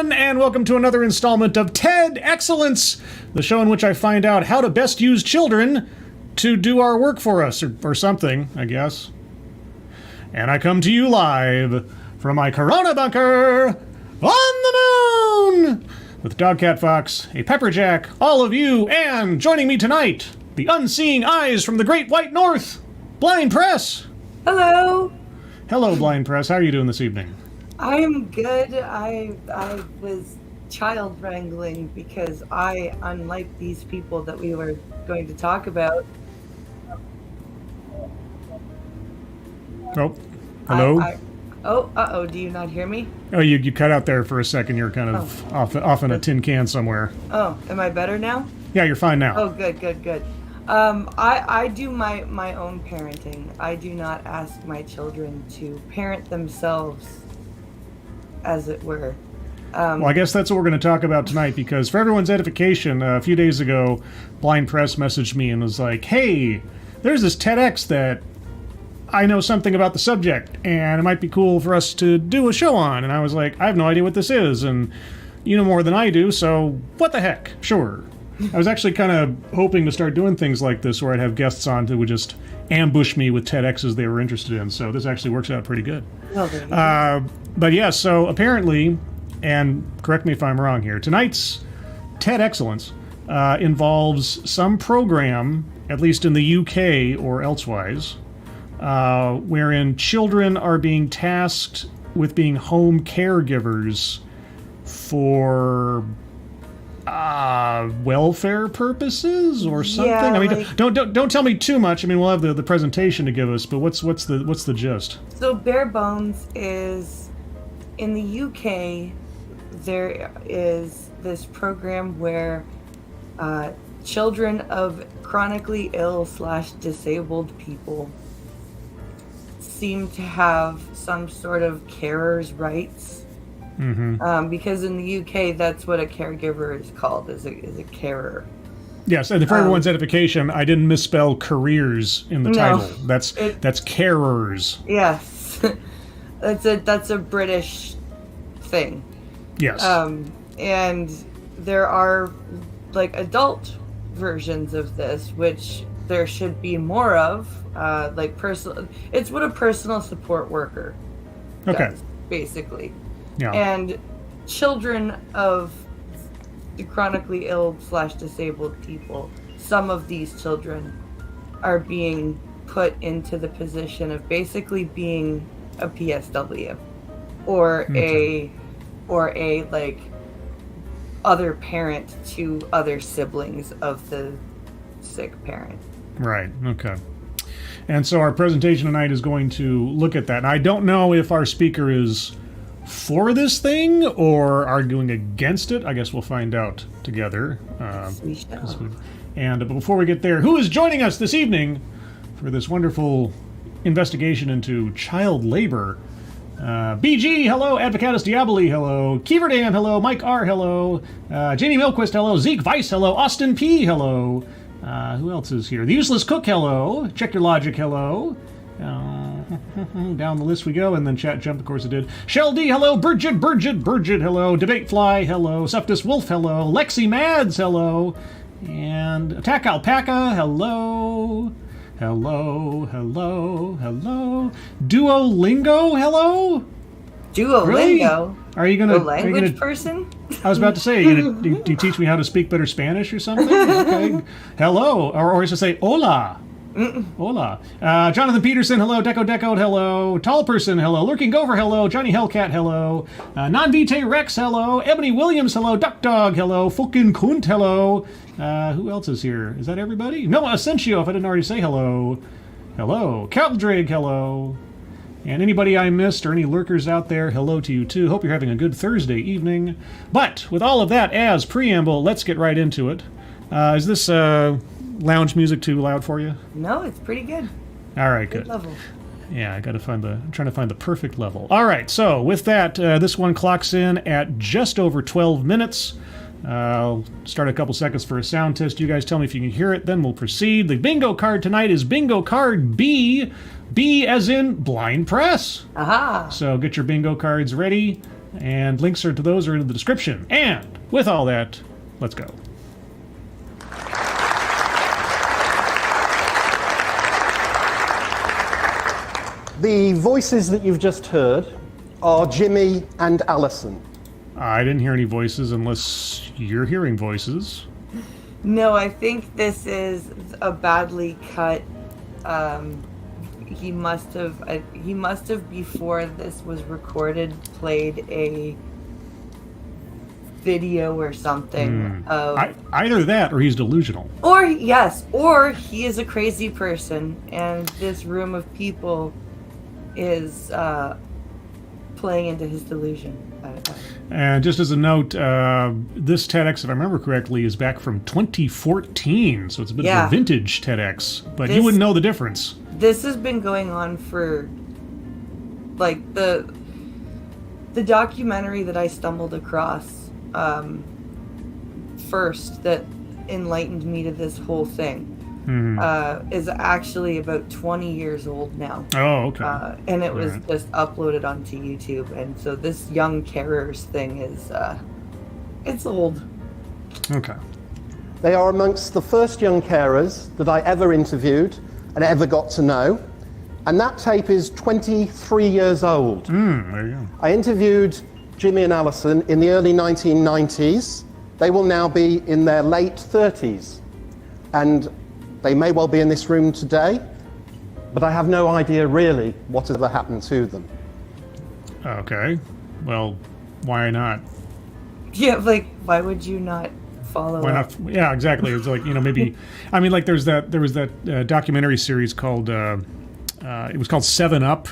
everyone, and welcome to another installment of TED Excellence, the show in which I find out how to best use children to do our work for us, or something, I guess. And I come to you live from my Corona bunker on the moon with Dogcat Fox, a Pepperjack, all of you, and joining me tonight, the unseeing eyes from the Great White North, Blind Press. Hello. Hello, Blind Press. How are you doing this evening? I'm good. I was child wrangling because unlike these people that we were going to talk about. Oh, hello? Do you not hear me? Oh, you cut out there for a second. You're kind of off in a tin can somewhere. Oh, am I better now? Yeah, you're fine now. Oh, good. I do my own parenting. I do not ask my children to parent themselves, as it were. Well, I guess that's what we're going to talk about tonight, because for everyone's edification, a few days ago, Blind Press messaged me and was like, hey, there's this TEDx that I know something about the subject, and it might be cool for us to do a show on. And I was like, I have no idea what this is, and you know more than I do, so what the heck? Sure. I was actually kind of hoping to start doing things like this where I'd have guests on who would just ambush me with TEDx's they were interested in, so this actually works out pretty good. But yeah, so apparently, and correct me if I'm wrong here, tonight's TED Excellence involves some program, at least in the UK or elsewise, wherein children are being tasked with being home caregivers for welfare purposes or something. Yeah, I mean, don't tell me too much. I mean, we'll have the presentation to give us, but what's the gist? So bare bones is, in the UK, there is this program where children of chronically ill / disabled people seem to have some sort of carer's rights. Mm-hmm. Because in the UK, that's what a caregiver is called, is a carer. Yes, and for everyone's edification, I didn't misspell careers in the title. That's carers. Yes, that's a British thing. Yes. And there are like adult versions of this, which there should be more of. Like it's what a personal support worker does, basically. Yeah. And children of the chronically ill / disabled people, some of these children are being put into the position of basically being a PSW or a like other parent to other siblings of the sick parent. Right. Okay. And so our presentation tonight is going to look at that. And I don't know if our speaker is for this thing or arguing against it. I guess we'll find out together. We shall. But before we get there, who is joining us this evening for this wonderful investigation into child labor? BG, hello. Advocatus Diaboli, hello. Keeverdam, hello. Mike R, hello. Jamie Milquist, hello. Zeke Weiss, hello. Austin P, hello. Who else is here? The Useless Cook, hello. Check Your Logic, hello. Down the list we go, and then chat jump, of course it did. Shell D, hello. Burgit, hello. Debate Fly, hello. Septus Wolf, hello. Lexi Mads, hello. And Attack Alpaca, hello. Hello. Duolingo, hello. Duolingo? Really? Are you gonna language person? I was about to say, do you teach me how to speak better Spanish or something? Okay. Hello, or is it say hola? Hola. Jonathan Peterson, hello. Deco, hello. Tall Person, hello. Lurking Gover, hello. Johnny Hellcat, hello. Non-Vitae Rex, hello. Ebony Williams, hello. Duck Dog, hello. Fucking Kunt, hello. Who else is here? Is that everybody? No, Asensio, if I didn't already say hello. Hello. Caldrig, hello. And anybody I missed or any lurkers out there, hello to you too. Hope you're having a good Thursday evening. But with all of that as preamble, let's get right into it. Is this lounge music too loud for you? No, it's pretty good. All right, good. Level. Yeah, I'm trying to find the perfect level. All right, so with that, this one clocks in at just over 12 minutes. I'll start a couple seconds for a sound test. You guys tell me if you can hear it, then we'll proceed. The bingo card tonight is bingo card B. B as in Blind Press. Aha. So get your bingo cards ready. And links to those are in the description. And with all that, let's go. The voices that you've just heard are Jimmy and Alison. I didn't hear any voices unless you're hearing voices. No, I think this is a badly cut. He must have before this was recorded played a video or something of either that or he's delusional. Or he is a crazy person and this room of people is playing into his delusion. And just as a note, this TEDx, if I remember correctly, is back from 2014, so it's a bit of a vintage TEDx, but you wouldn't know the difference. This has been going on for, like, the documentary that I stumbled across first that enlightened me to this whole thing is actually about 20 years old now. Oh, okay. And it was just uploaded onto YouTube, and so this young carers thing is, it's old. Okay. They are amongst the first young carers that I ever interviewed and ever got to know. And that tape is 23 years old. There you go. I interviewed Jimmy and Alison in the early 1990s. They will now be in their late 30s. And they may well be in this room today, but I have no idea really what ever happened to them. Okay. Well, why not? Yeah, like, why would you not follow Why up? not? Yeah, exactly. It's like, maybe, I mean, like there was that documentary series called, it was called 7 Up,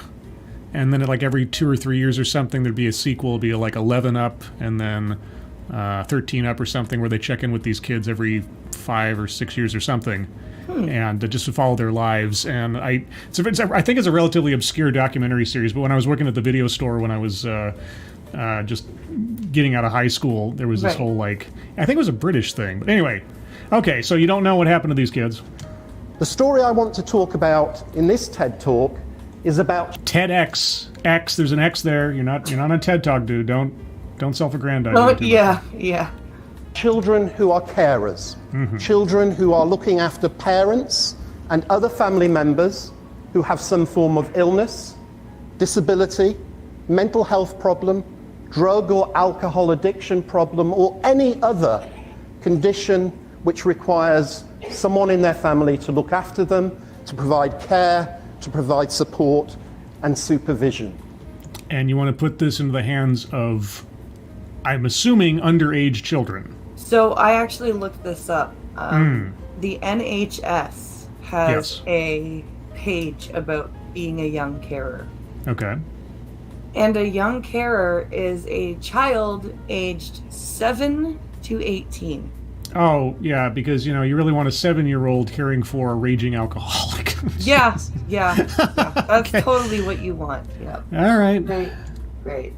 and then like every 2 or 3 years or something, there'd be a sequel, it'd be like 11 Up, and then 13 Up or something, where they check in with these kids every 5 or 6 years or something. And just to follow their lives. And I think it's a relatively obscure documentary series, but when I was working at the video store when I was just getting out of high school, there was this whole, like, I think it was a British thing. But anyway, okay, so you don't know what happened to these kids. The story I want to talk about in this TED Talk is about TEDx. X, there's an X there. You're not on a TED Talk, dude. Don't self-aggrandize. Oh, yeah. children who are carers, children who are looking after parents and other family members who have some form of illness, disability, mental health problem, drug or alcohol addiction problem, or any other condition which requires someone in their family to look after them, to provide care, to provide support and supervision. And you want to put this into the hands of, I'm assuming, underage children. So I actually looked this up. The NHS has a page about being a young carer. Okay. And a young carer is a child aged 7 to 18. Oh, yeah, because, you really want a 7-year-old caring for a raging alcoholic. Yeah. That's totally what you want. Yeah. All right. Great.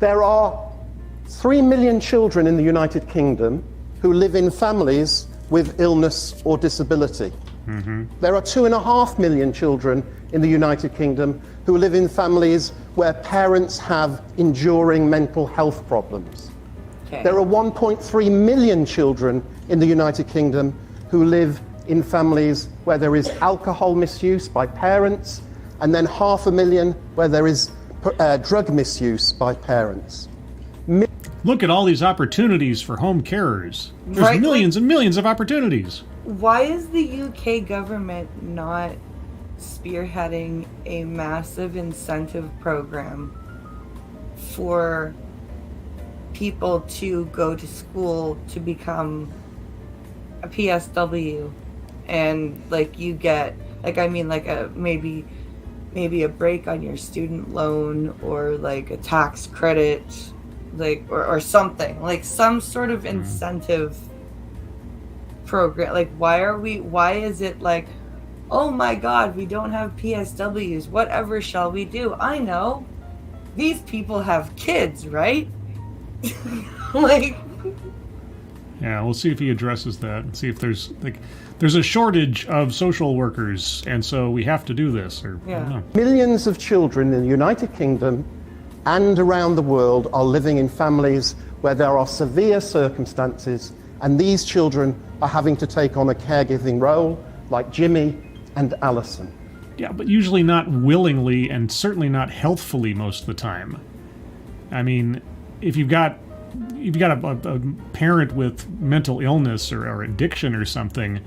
There are 3 million children in the United Kingdom who live in families with illness or disability. There are 2.5 million children in the United Kingdom who live in families where parents have enduring mental health problems. Okay. There are 1.3 million children in the United Kingdom who live in families where there is alcohol misuse by parents, and then 500,000 where there is drug misuse by parents. Look at all these opportunities for home carers. There's millions and millions of opportunities. Why is the UK government not spearheading a massive incentive program for people to go to school to become a PSW, and like you get maybe a break on your student loan, or like a tax credit, or something, like some sort of incentive program. Like, why is it like, oh my god, we don't have PSWs, whatever shall we do? I know, these people have kids, right? Yeah, we'll see if he addresses that and see if there's a shortage of social workers, and so we have to do this, or I don't know. Millions of children in the United Kingdom and around the world are living in families where there are severe circumstances, and these children are having to take on a caregiving role, like Jimmy and Allison. Yeah, but usually not willingly and certainly not healthfully most of the time. I mean, if you've got a parent with mental illness or addiction or something,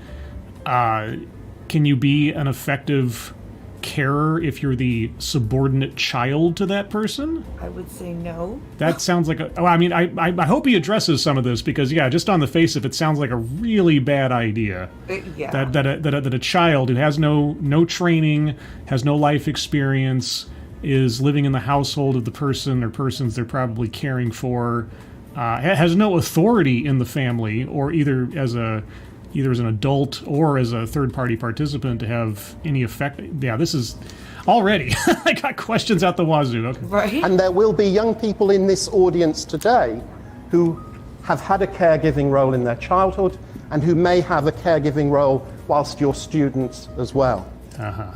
can you be an effective carer if you're the subordinate child to that person? I would say no. That sounds like I hope he addresses some of this, because yeah, just on the face of it, sounds like a really bad idea. Yeah. That a child who has no training, has no life experience, is living in the household of the person or persons they're probably caring for, has no authority in the family, or either as an adult or as a third-party participant to have any effect. Yeah, this is already. I got questions out the wazoo. Okay. Right. And there will be young people in this audience today who have had a caregiving role in their childhood and who may have a caregiving role whilst you're students as well. Uh-huh.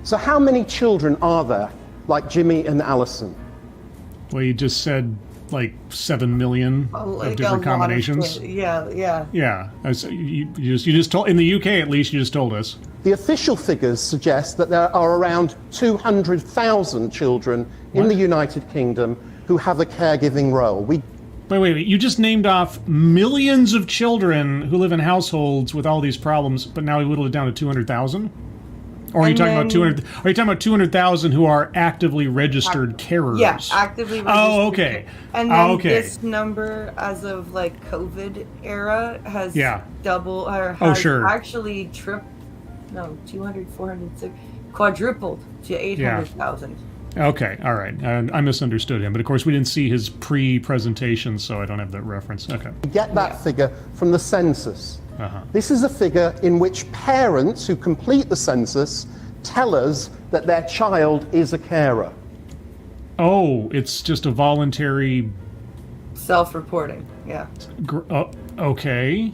So how many children are there like Jimmy and Allison? Well, you just said like 7 million of different combinations. Yeah. Yeah. You just told, in the UK at least, you just told us. The official figures suggest that there are around 200,000 children in the United Kingdom who have a caregiving role. Wait. You just named off millions of children who live in households with all these problems, but now we whittled it down to 200,000? Or are you talking about 200? Are you talking about 200,000 who are actively registered carers? Yeah, actively registered. Oh, okay. And then this number, as of like COVID era, has doubled or has actually quadrupled to 800,000. Okay, all right. I misunderstood him, but of course we didn't see his pre-presentation, so I don't have that reference. Okay. We get that figure from the census. Uh-huh. This is a figure in which parents who complete the census tell us that their child is a carer. Oh, it's just a voluntary... Self-reporting, yeah. Okay.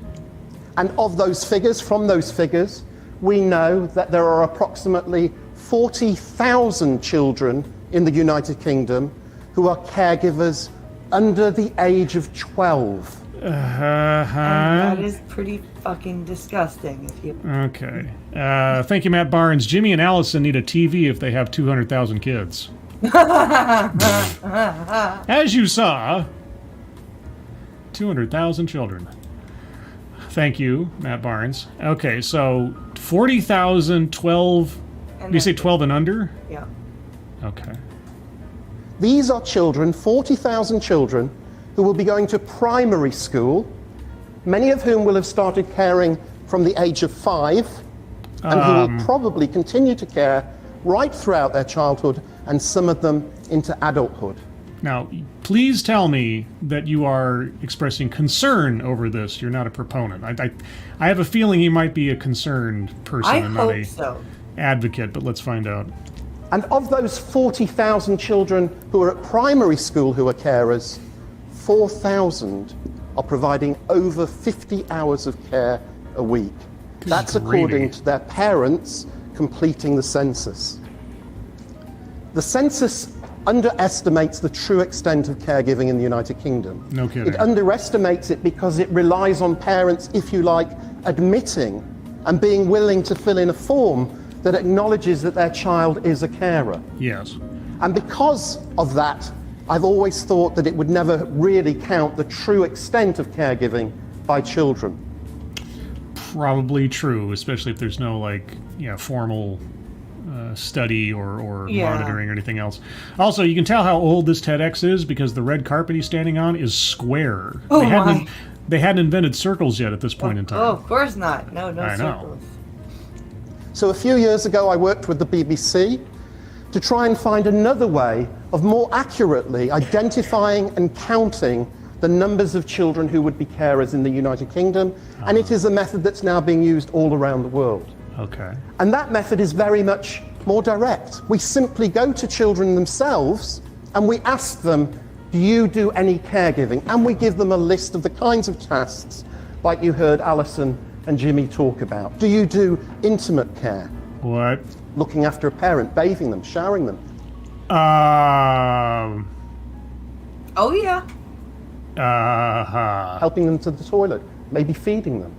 And of those figures, from those figures, we know that there are approximately 40,000 children in the United Kingdom who are caregivers under the age of 12. And that is pretty fucking disgusting. Okay. Thank you, Matt Barnes. Jimmy and Allison need a TV if they have 200,000 kids. As you saw, 200,000 children. Thank you, Matt Barnes. Okay, so 40,000, 12... Did you say 12 and under? Yeah. Okay. These are children, 40,000 children, who will be going to primary school, many of whom will have started caring from the age of 5, and who will probably continue to care right throughout their childhood, and some of them into adulthood. Now, please tell me that you are expressing concern over this. You're not a proponent. I have a feeling you might be a concerned person and not a advocate, but let's find out. And of those 40,000 children who are at primary school who are carers, 4,000 are providing over 50 hours of care a week. That's according to their parents completing the census. The census underestimates the true extent of caregiving in the United Kingdom. No kidding. It underestimates it because it relies on parents, if you like, admitting and being willing to fill in a form that acknowledges that their child is a carer. Yes. And because of that, I've always thought that it would never really count the true extent of caregiving by children. Probably true, especially if there's no formal study or monitoring or anything else. Also, you can tell how old this TEDx is because the red carpet he's standing on is square. Oh, they hadn't invented circles yet at this point in time. Oh, of course not. No I circles. Know. So a few years ago, I worked with the BBC to try and find another way of more accurately identifying and counting the numbers of children who would be carers in the United Kingdom, and it is a method that's now being used all around the world. Okay. And that method is very much more direct. We simply go to children themselves and we ask them, do you do any caregiving? And we give them a list of the kinds of tasks like you heard Alison and Jimmy talk about. Do you do intimate care? What? Looking after a parent, bathing them, showering them. Oh yeah. Helping them to the toilet, maybe feeding them?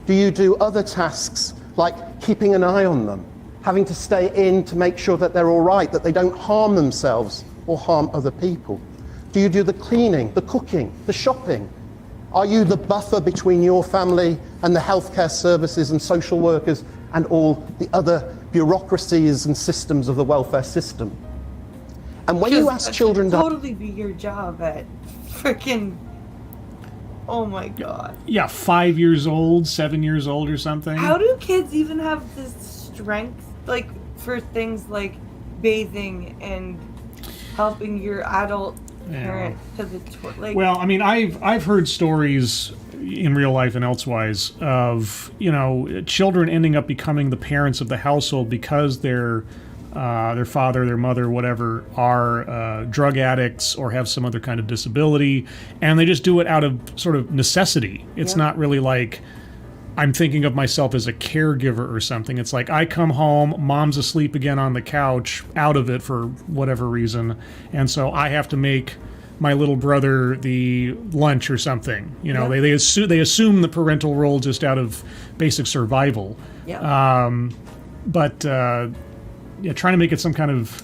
Do you do other tasks like keeping an eye on them, having to stay in to make sure that they're all right, that they don't harm themselves or harm other people? Do you do the cleaning, the cooking, the shopping? Are you the buffer between your family and the healthcare services and social workers and all the other bureaucracies and systems of the welfare system? And when you ask children... totally be your job at freaking... Oh my god. Yeah, 5 years old, 7 years old or something. How do kids even have this strength, like, for things like bathing and helping your adult parent to the toilet? Like, well, I mean, I've heard stories in real life and elsewise of, you know, children ending up becoming the parents of the household because their father, their mother, whatever, are drug addicts or have some other kind of disability, and they just do it out of sort of necessity. It's not really like I'm thinking of myself as a caregiver or something. It's like I come home, mom's asleep again on the couch, out of it for whatever reason, and so I have to make my little brother the lunch or something. You know, they assume the parental role just out of basic survival. yeah. Yeah, trying to make it some kind of,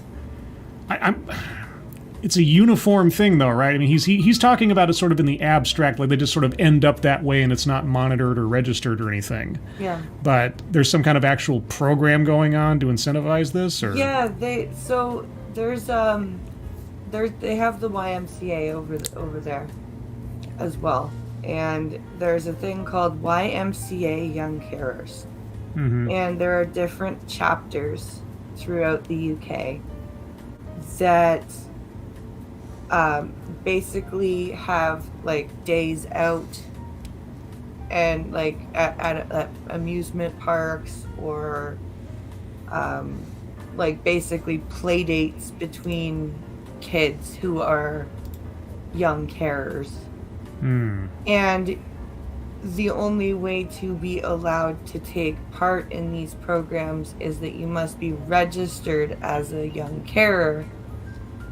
it's a uniform thing though, right? I mean, he's talking about it sort of in the abstract, like they just sort of end up that way and it's not monitored or registered or anything. Yeah. But there's some kind of actual program going on to incentivize this, or Yeah, they have the YMCA over there as well, and there's a thing called YMCA Young Carers, and there are different chapters throughout the UK that basically have like days out and like at amusement parks or like basically play dates between kids who are young carers. And the only way to be allowed to take part in these programs is that you must be registered as a young carer,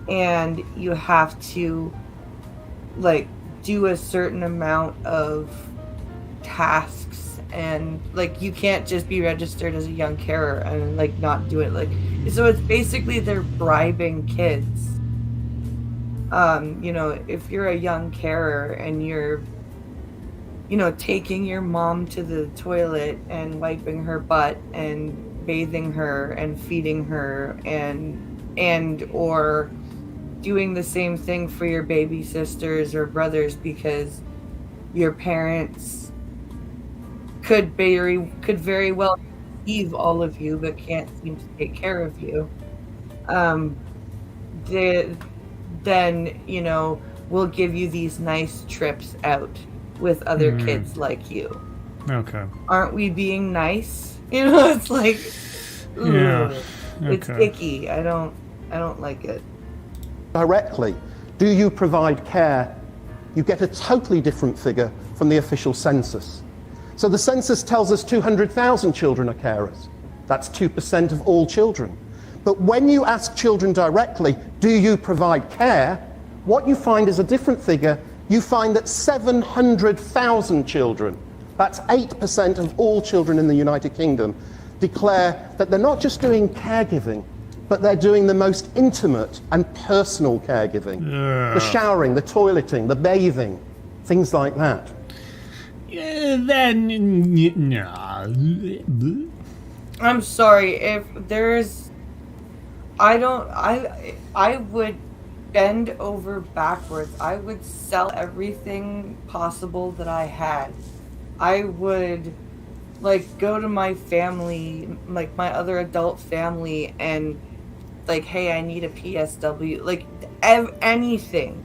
and you have to like do a certain amount of tasks, and like you can't just be registered as a young carer and like not do it. Like, so it's basically they're bribing kids. You know, if you're a young carer and you're, you know, taking your mom to the toilet and wiping her butt and bathing her and feeding her and or doing the same thing for your baby sisters or brothers because your parents could very well leave all of you but can't seem to take care of you. Then, you know, we'll give you these nice trips out with other kids like you. Okay. Aren't we being nice? You know, it's like, ugh, Yeah. it's Okay. icky. I don't like it. Directly, do you provide care? You get a totally different figure from the official census. So the census tells us 200,000 children are carers. That's 2% of all children. But when you ask children directly, do you provide care? What you find is a different figure. You find that 700,000 children, that's 8% of all children in the United Kingdom, declare that they're not just doing caregiving, but they're doing the most intimate and personal caregiving. The showering, the toileting, the bathing, things like that. I'm sorry if there's. I would bend over backwards. I would sell everything possible that I had. I would like go to my family, like my other adult family, and like, hey, I need a PSW, like anything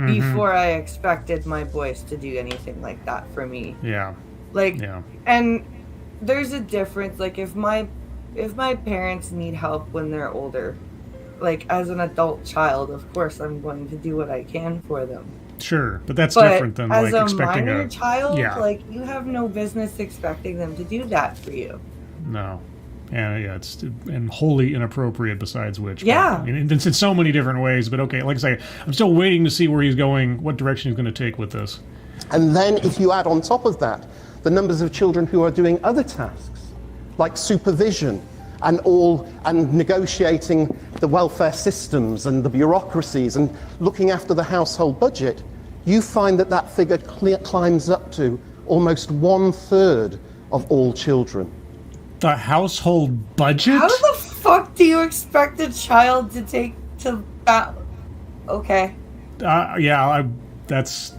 before I expected my boys to do anything like that for me. Yeah. Like, Yeah. and there's a difference. Like if my parents need help when they're older, like as an adult child, of course I'm going to do what I can for them. Sure, but that's But different than as like a expecting minor a child, yeah. like you have no business expecting them to do that for you. No. And yeah, it's and wholly inappropriate. Besides which, Yeah. I mean, it's in so many different ways. But okay, like I say, I'm still waiting to see where he's going, what direction he's going to take with this. And then if you add on top of that the numbers of children who are doing other tasks, like supervision and negotiating the welfare systems and the bureaucracies and looking after the household budget, you find that that figure climbs up to almost 1/3 of all children. The household budget? How the fuck do you expect a child to take to that? Okay. That's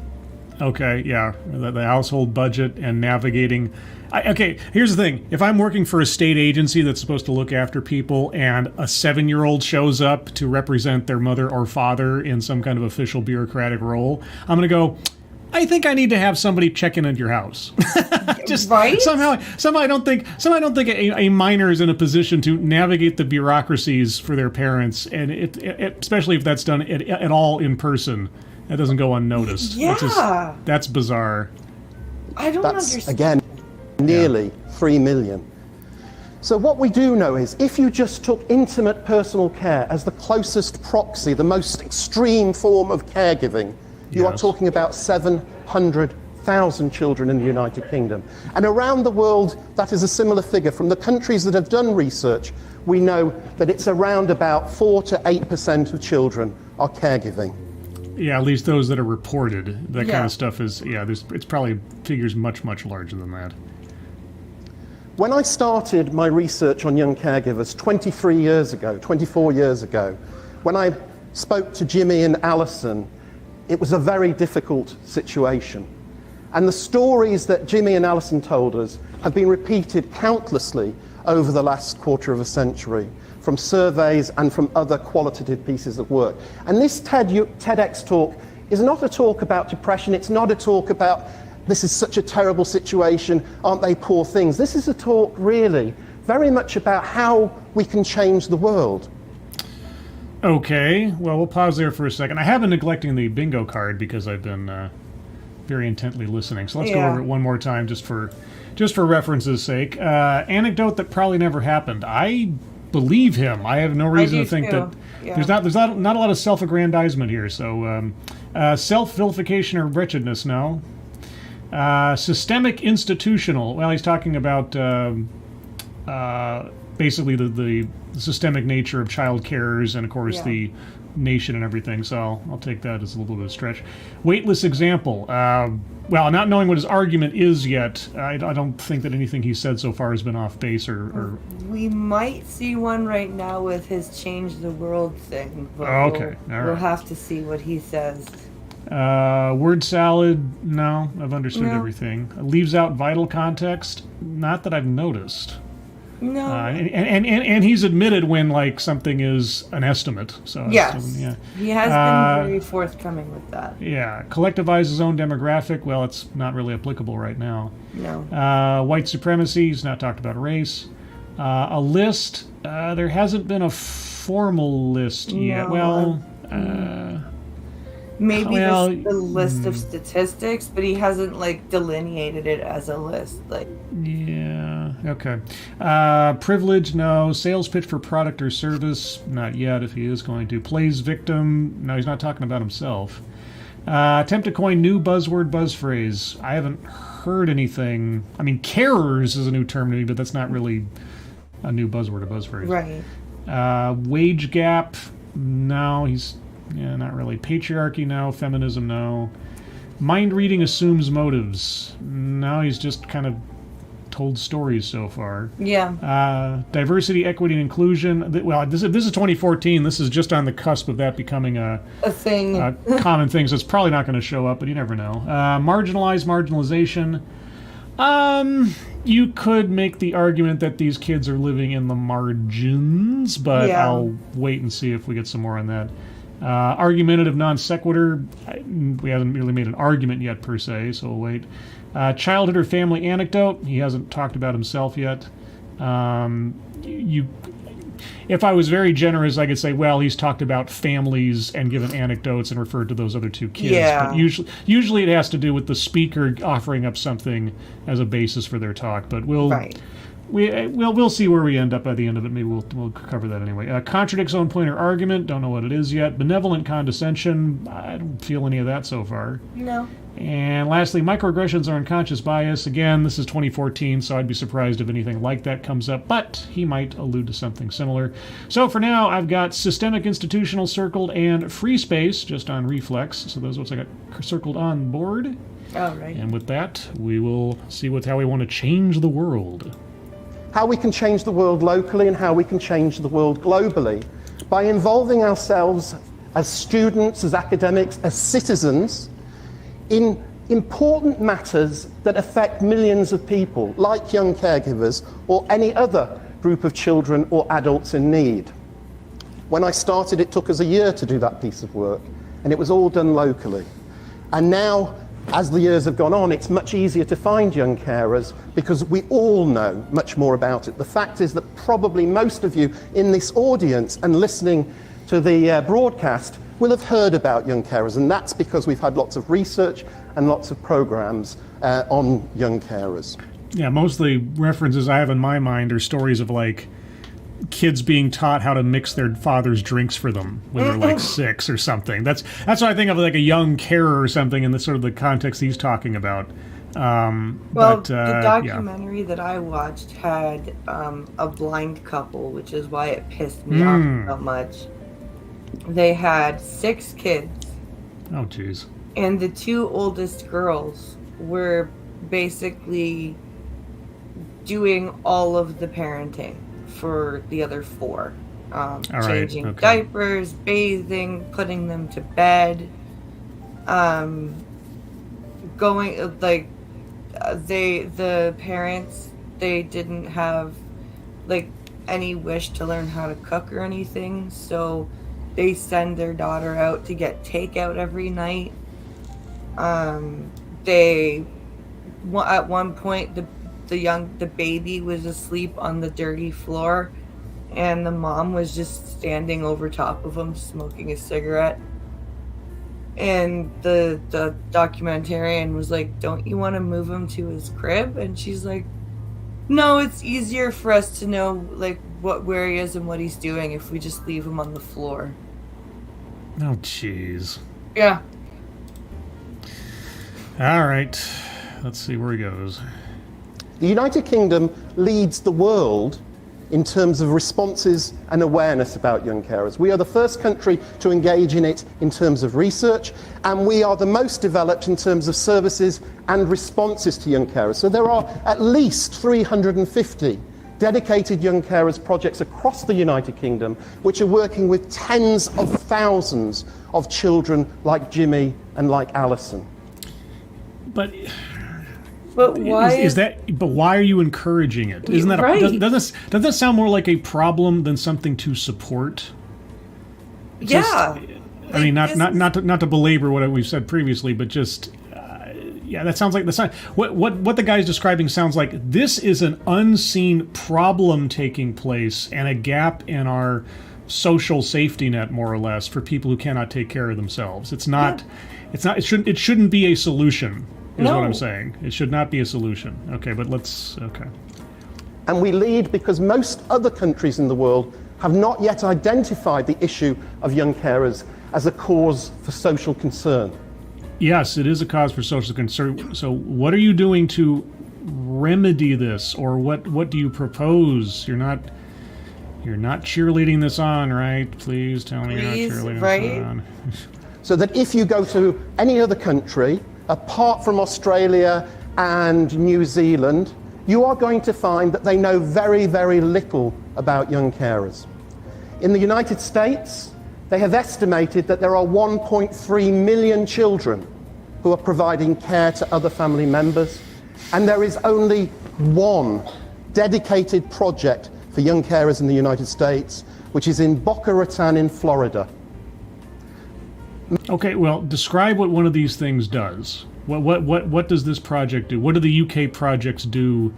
okay. Yeah, the household budget and navigating. Okay, here's the thing. If I'm working for a state agency that's supposed to look after people and a 7-year-old shows up to represent their mother or father in some kind of official bureaucratic role, I'm going to go, I think I need to have somebody check in at your house. Just right? somehow I don't think a minor is in a position to navigate the bureaucracies for their parents, and especially if that's done at all in person. That doesn't go unnoticed. Yeah. That's bizarre. I don't That's, understand. again, nearly 3 million. So what we do know is if you just took intimate personal care as the closest proxy, the most extreme form of caregiving, you are Yes. talking about 700,000 children in the United Kingdom. And around the world, that is a similar figure. From the countries that have done research, we know that it's around about 4 to 8% of children are caregiving. Yeah, at least those that are reported. That kind Yeah. of stuff is, it's probably figures much, much larger than that. When I started my research on young caregivers 24 years ago, when I spoke to Jimmy and Alison, it was a very difficult situation. And the stories that Jimmy and Alison told us have been repeated countlessly over the last quarter of a century, from surveys and from other qualitative pieces of work. And this TEDx talk is not a talk about depression, it's not a talk about this is such a terrible situation, aren't they poor things? This is a talk really very much about how we can change the world. Okay, well, we'll pause there for a second. I have been neglecting the bingo card because I've been very intently listening. So let's go over it one more time just for reference's sake. Anecdote that probably never happened. I believe him. I have no reason to think that there's not a lot of self-aggrandizement here. So self-vilification or wretchedness, no. Systemic institutional. Well, he's talking about basically the systemic nature of child carers and, of course, the nation and everything. So I'll take that as a little bit of a stretch. Weightless example. Well, not knowing what his argument is yet, I don't think that anything he said so far has been off base or... We might see one right now with his change the world thing. But okay, we'll have to see what he says. Word salad, no, I've understood everything. Leaves out vital context, not that I've noticed. No. And he's admitted when like something is an estimate. So yes, yeah. He has been very forthcoming with that. Yeah, collectivize his own demographic. Well, it's not really applicable right now. No. White supremacy. He's not talked about race. A list. There hasn't been a formal list yet. No. Well. Maybe the list of statistics, but he hasn't like delineated it as a list. Like, yeah, okay. Privilege, no. Sales pitch for product or service, not yet. If he is going to, plays victim, no. He's not talking about himself. Attempt to coin new buzzword, buzz phrase. I haven't heard anything. I mean, carers is a new term to me, but that's not really a new buzzword or buzz phrase. right. Wage gap, no. Yeah, not really. Patriarchy, no. Feminism, no. Mind reading assumes motives. No, he's just kind of told stories so far. Yeah. Diversity, equity, and inclusion. Well, this is 2014. This is just on the cusp of that becoming a thing. A common thing, so it's probably not going to show up, but you never know. Marginalization. You could make the argument that these kids are living in the margins, but I'll wait and see if we get some more on that. Argumentative non sequitur. We haven't really made an argument yet per se, so we'll wait. Childhood or family anecdote. He hasn't talked about himself yet. If I was very generous, I could say, well, he's talked about families and given anecdotes and referred to those other two kids. Yeah. But usually it has to do with the speaker offering up something as a basis for their talk. But we'll we'll see where we end up by the end of it. Maybe we'll cover that anyway. Contradicts own point or argument. Don't know what it is yet. Benevolent condescension. I don't feel any of that so far. No. And lastly, microaggressions are unconscious bias. Again, this is 2014, so I'd be surprised if anything like that comes up, but he might allude to something similar. So for now, I've got systemic institutional circled and free space just on reflex. So those are what I got circled on board. All right. And with that, we will see how we want to change the world. How we can change the world locally and how we can change the world globally by involving ourselves as students, as academics, as citizens in important matters that affect millions of people, like young caregivers or any other group of children or adults in need. When I started, it took us a year to do that piece of work, and it was all done locally. And now, as the years have gone on, it's much easier to find young carers because we all know much more about it. The fact is that probably most of you in this audience and listening to the broadcast will have heard about young carers, and that's because we've had lots of research and lots of programs on young carers. Yeah, mostly references I have in my mind are stories of like kids being taught how to mix their father's drinks for them when they're like 6 or something. That's what I think of, like a young carer or something in the sort of the context he's talking about. The documentary that I watched had a blind couple, which is why it pissed me off so much. They had 6 kids. Oh, jeez. And the 2 oldest girls were basically doing all of the parenting for the other 4. Changing diapers, bathing, putting them to bed, going, like, the parents, they didn't have, like, any wish to learn how to cook or anything, so they send their daughter out to get takeout every night. At one point, the baby was asleep on the dirty floor, and the mom was just standing over top of him smoking a cigarette. And the documentarian was like, "Don't you want to move him to his crib?" And she's like, "No, it's easier for us to know like where he is and what he's doing if we just leave him on the floor." Oh, jeez. Yeah. All right. Let's see where he goes. The United Kingdom leads the world in terms of responses and awareness about young carers. We are the first country to engage in it in terms of research, and we are the most developed in terms of services and responses to young carers. So there are at least 350 dedicated young carers projects across the United Kingdom, which are working with tens of thousands of children like Jimmy and like Alison. But why is that? But why are you encouraging it? Isn't that right? Doesn't that sound more like a problem than something to support? Yeah. I mean, not to belabor what we've said previously, but just yeah, that sounds like what the guy's describing sounds like. This is an unseen problem taking place and a gap in our social safety net, more or less, for people who cannot take care of themselves. It's not. Yeah. It shouldn't be a solution. Is what I'm saying. It should not be a solution. Okay, but okay. And we lead because most other countries in the world have not yet identified the issue of young carers as a cause for social concern. Yes, it is a cause for social concern. So what are you doing to remedy this, or what do you propose? You're not cheerleading this on, right? Please tell me you're not cheerleading this on. So that if you go to any other country, apart from Australia and New Zealand, you are going to find that they know very, very little about young carers. In the United States, they have estimated that there are 1.3 million children who are providing care to other family members, and there is only one dedicated project for young carers in the United States, which is in Boca Raton in Florida. Okay, well, describe what one of these things does. What does this project do? What do the UK projects do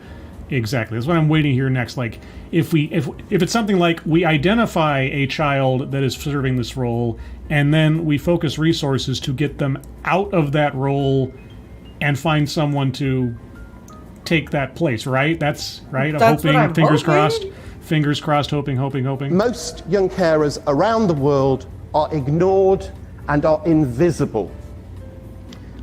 exactly? That's what I'm waiting here next. Like, if it's something like we identify a child that is serving this role, and then we focus resources to get them out of that role and find someone to take that place, right? That's right. That's what I'm fingers hoping. crossed, hoping. Most young carers around the world are ignored and are invisible.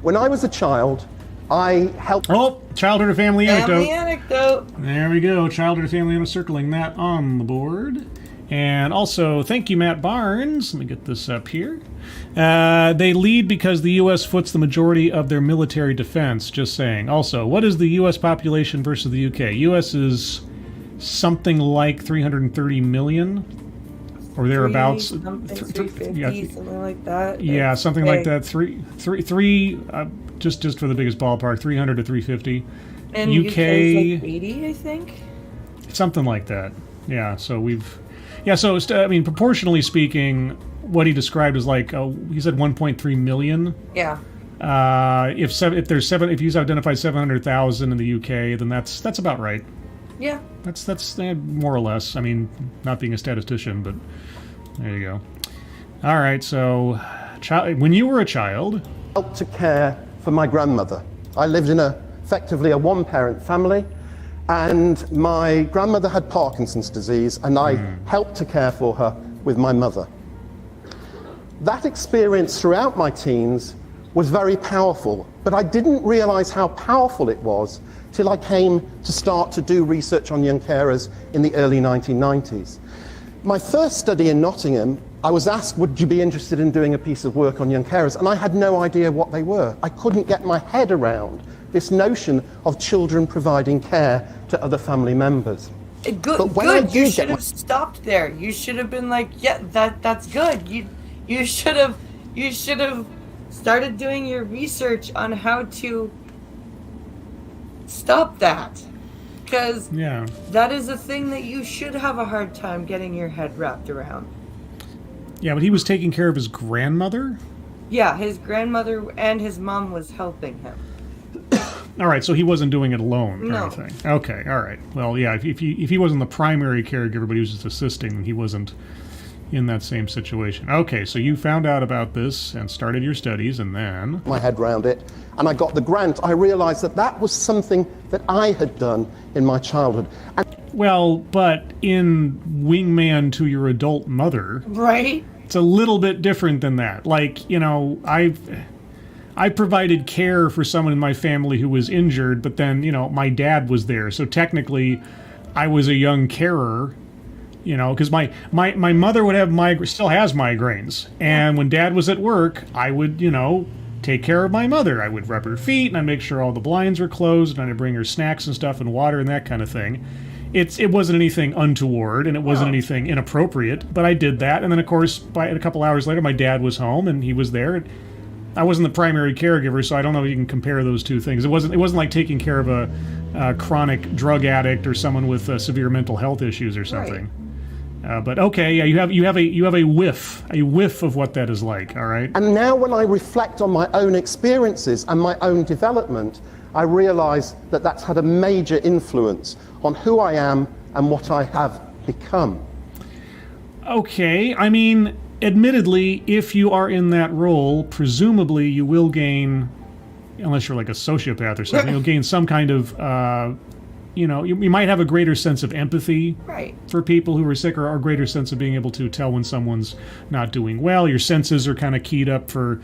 When I was a child, I helped... Oh, childhood or family anecdote. Family anecdote. There we go. Childhood or family anecdote, circling that on the board. And also, thank you, Matt Barnes. Let me get this up here. They lead because the U.S. foots the majority of their military defense, just saying. Also, what is the U.S. population versus the U.K.? U.S. is something like 330 million, or thereabouts. 350, something like that. Yeah, something like that. Just for the biggest ballpark, 300 to 350. And UK is like 80, I think. Something like that. Yeah, so we've... Yeah, so, I mean, proportionally speaking, what he described is like, he said 1.3 million. Yeah. If he's identified 700,000 in the UK, then that's about right. Yeah. That's more or less. I mean, not being a statistician, but there you go. All right, so when you were a child... helped to care for my grandmother. I lived in effectively a one-parent family, and my grandmother had Parkinson's disease, and I helped to care for her with my mother. That experience throughout my teens was very powerful, but I didn't realize how powerful it was till I came to start to do research on young carers in the early 1990s. My first study in Nottingham, I was asked, would you be interested in doing a piece of work on young carers? And I had no idea what they were. I couldn't get my head around this notion of children providing care to other family members. Good. You should have stopped there. You should have been like, yeah, that's good. You should have started doing your research on how to stop that. Because that is a thing that you should have a hard time getting your head wrapped around. Yeah, but he was taking care of his grandmother? Yeah, his grandmother and his mom was helping him. All right, so he wasn't doing it alone or No. anything. Okay, all right. Well, yeah, if he wasn't the primary caregiver, but he was just assisting, he wasn't in that same situation. Okay, so you found out about this and started your studies, and then... my head around it, and I got the grant. I realized that was something that I had done in my childhood. And well, but in wingman to your adult mother... Right? It's a little bit different than that. Like, you know, I provided care for someone in my family who was injured, but then, you know, my dad was there. So technically, I was a young carer, you know, because my mother would have still has migraines. And when dad was at work, I would, you know, take care of my mother. I would rub her feet, and I'd make sure all the blinds were closed, and I'd bring her snacks and stuff and water and that kind of thing. It wasn't anything untoward, and it wasn't anything inappropriate, but I did that. And then, of course, a couple hours later, my dad was home, and he was there. I wasn't the primary caregiver, so I don't know if you can compare those two things. It wasn't like taking care of a chronic drug addict or someone with severe mental health issues or something. Right. But okay, yeah, you have a whiff of what that is like. All right. And now, when I reflect on my own experiences and my own development, I realize that that's had a major influence on who I am and what I have become. Okay, I mean, admittedly, if you are in that role, presumably you will gain, unless you're like a sociopath or something, you'll gain some kind of, you know, you might have a greater sense of empathy for people who are sick, or a greater sense of being able to tell when someone's not doing well. Your senses are kind of keyed up for